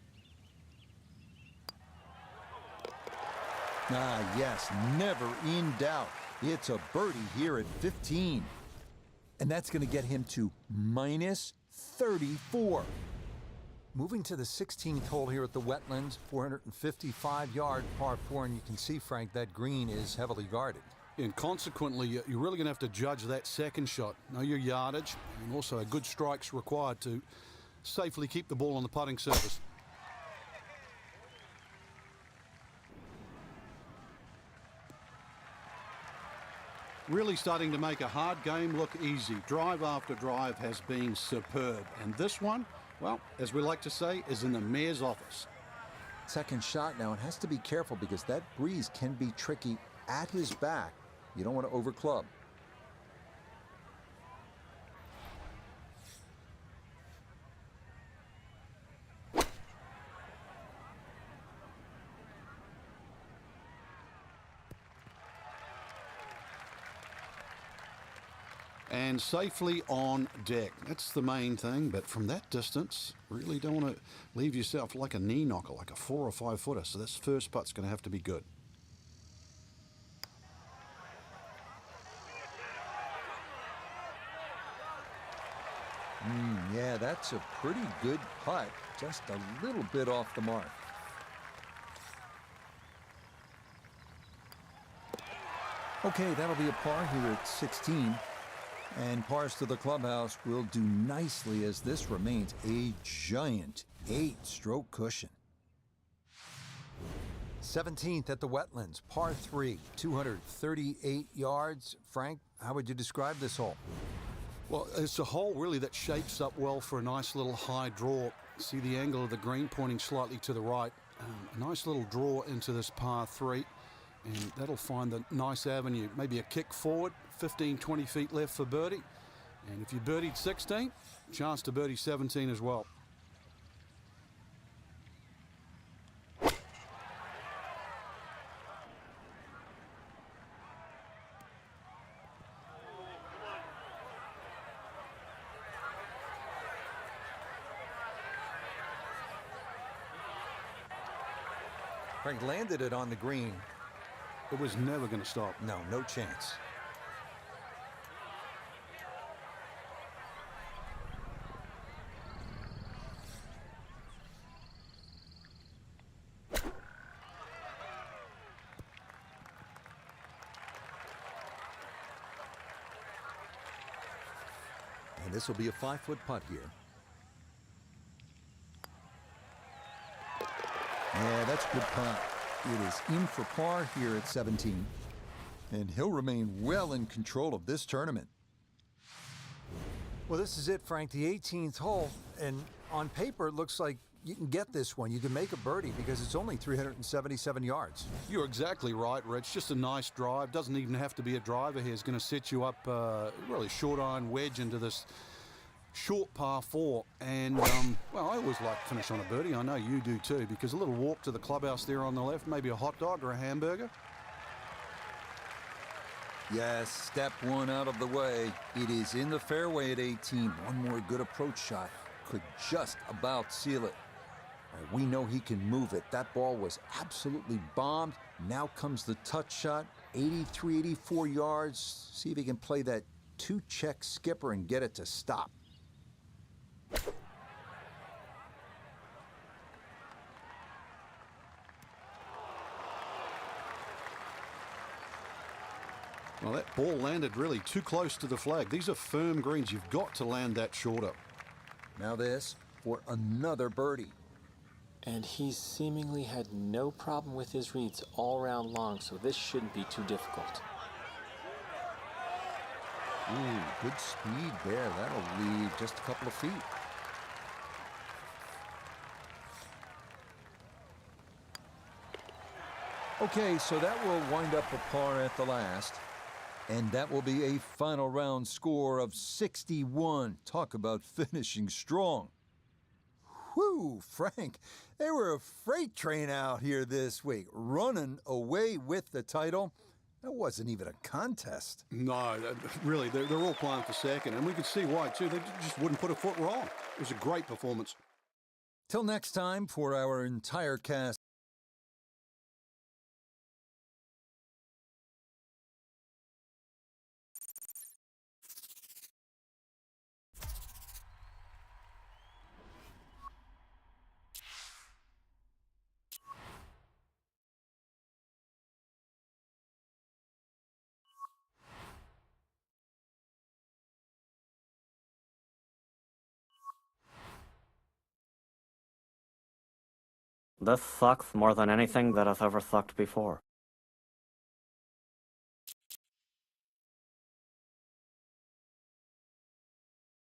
Ah, yes, never in doubt. It's a birdie here at 15. And that's going to get him to minus 34. Moving to the 16th hole here at the Wetlands, 455-yard par 4, and you can see, Frank, that green is heavily guarded. And consequently, you're really going to have to judge that second shot. Know your yardage, and also a good strike's required to safely keep the ball on the putting surface. Really starting to make a hard game look easy. Drive after drive has been superb. And this one, well, as we like to say, is in the mayor's office. Second shot now, and has to be careful because that breeze can be tricky at his back. You don't want to overclub. And safely on deck. That's the main thing, but from that distance, really don't want to leave yourself like a knee knocker, like a 4 or 5 footer. So this first putt's going to have to be good. Yeah, that's a pretty good putt. Just a little bit off the mark. Okay, that'll be a par here at 16. And pars to the clubhouse will do nicely as this remains a giant 8-stroke cushion. 17th at the Wetlands, par 3, 238 yards. Frank, how would you describe this hole? Well, it's a hole really that shapes up well for a nice little high draw. See the angle of the green pointing slightly to the right. A nice little draw into this par 3. And that'll find the nice avenue. Maybe a kick forward, 15, 20 feet left for birdie. And if you birdied 16, chance to birdie 17 as well. Frank landed it on the green. It was never going to stop. No, no chance. And this will be a 5-foot putt here. Yeah, that's a good putt. It is in for par here at 17. And he'll remain well in control of this tournament. Well, this is it, Frank, the 18th hole. And on paper, it looks like you can get this one. You can make a birdie because it's only 377 yards. You're exactly right, Rich. Just a nice drive. Doesn't even have to be a driver here. It's going to set you up really short iron wedge into this short par 4. And, well, I always like to finish on a birdie. I know you do too, because a little walk to the clubhouse there on the left, maybe a hot dog or a hamburger. Yes, step one out of the way. It is in the fairway at 18. One more good approach shot could just about seal it. All right, we know he can move it. That ball was absolutely bombed. Now comes the touch shot, 83, 84 yards. See if he can play that 2-check skipper and get it to stop. Well, that ball landed really too close to the flag. These are firm greens. You've got to land that shorter. Now this for another birdie. And he's seemingly had no problem with his reads all round long, so this shouldn't be too difficult. Ooh, good speed there. That'll leave just a couple of feet. Okay, so that will wind up a par at the last. And that will be a final round score of 61. Talk about finishing strong. Whew, Frank, they were a freight train out here this week, running away with the title. That wasn't even a contest. No, really, they're all playing for second, and we could see why, too. They just wouldn't put a foot wrong. It was a great performance. Till next time, for our entire cast. This sucks more than anything that has ever sucked before.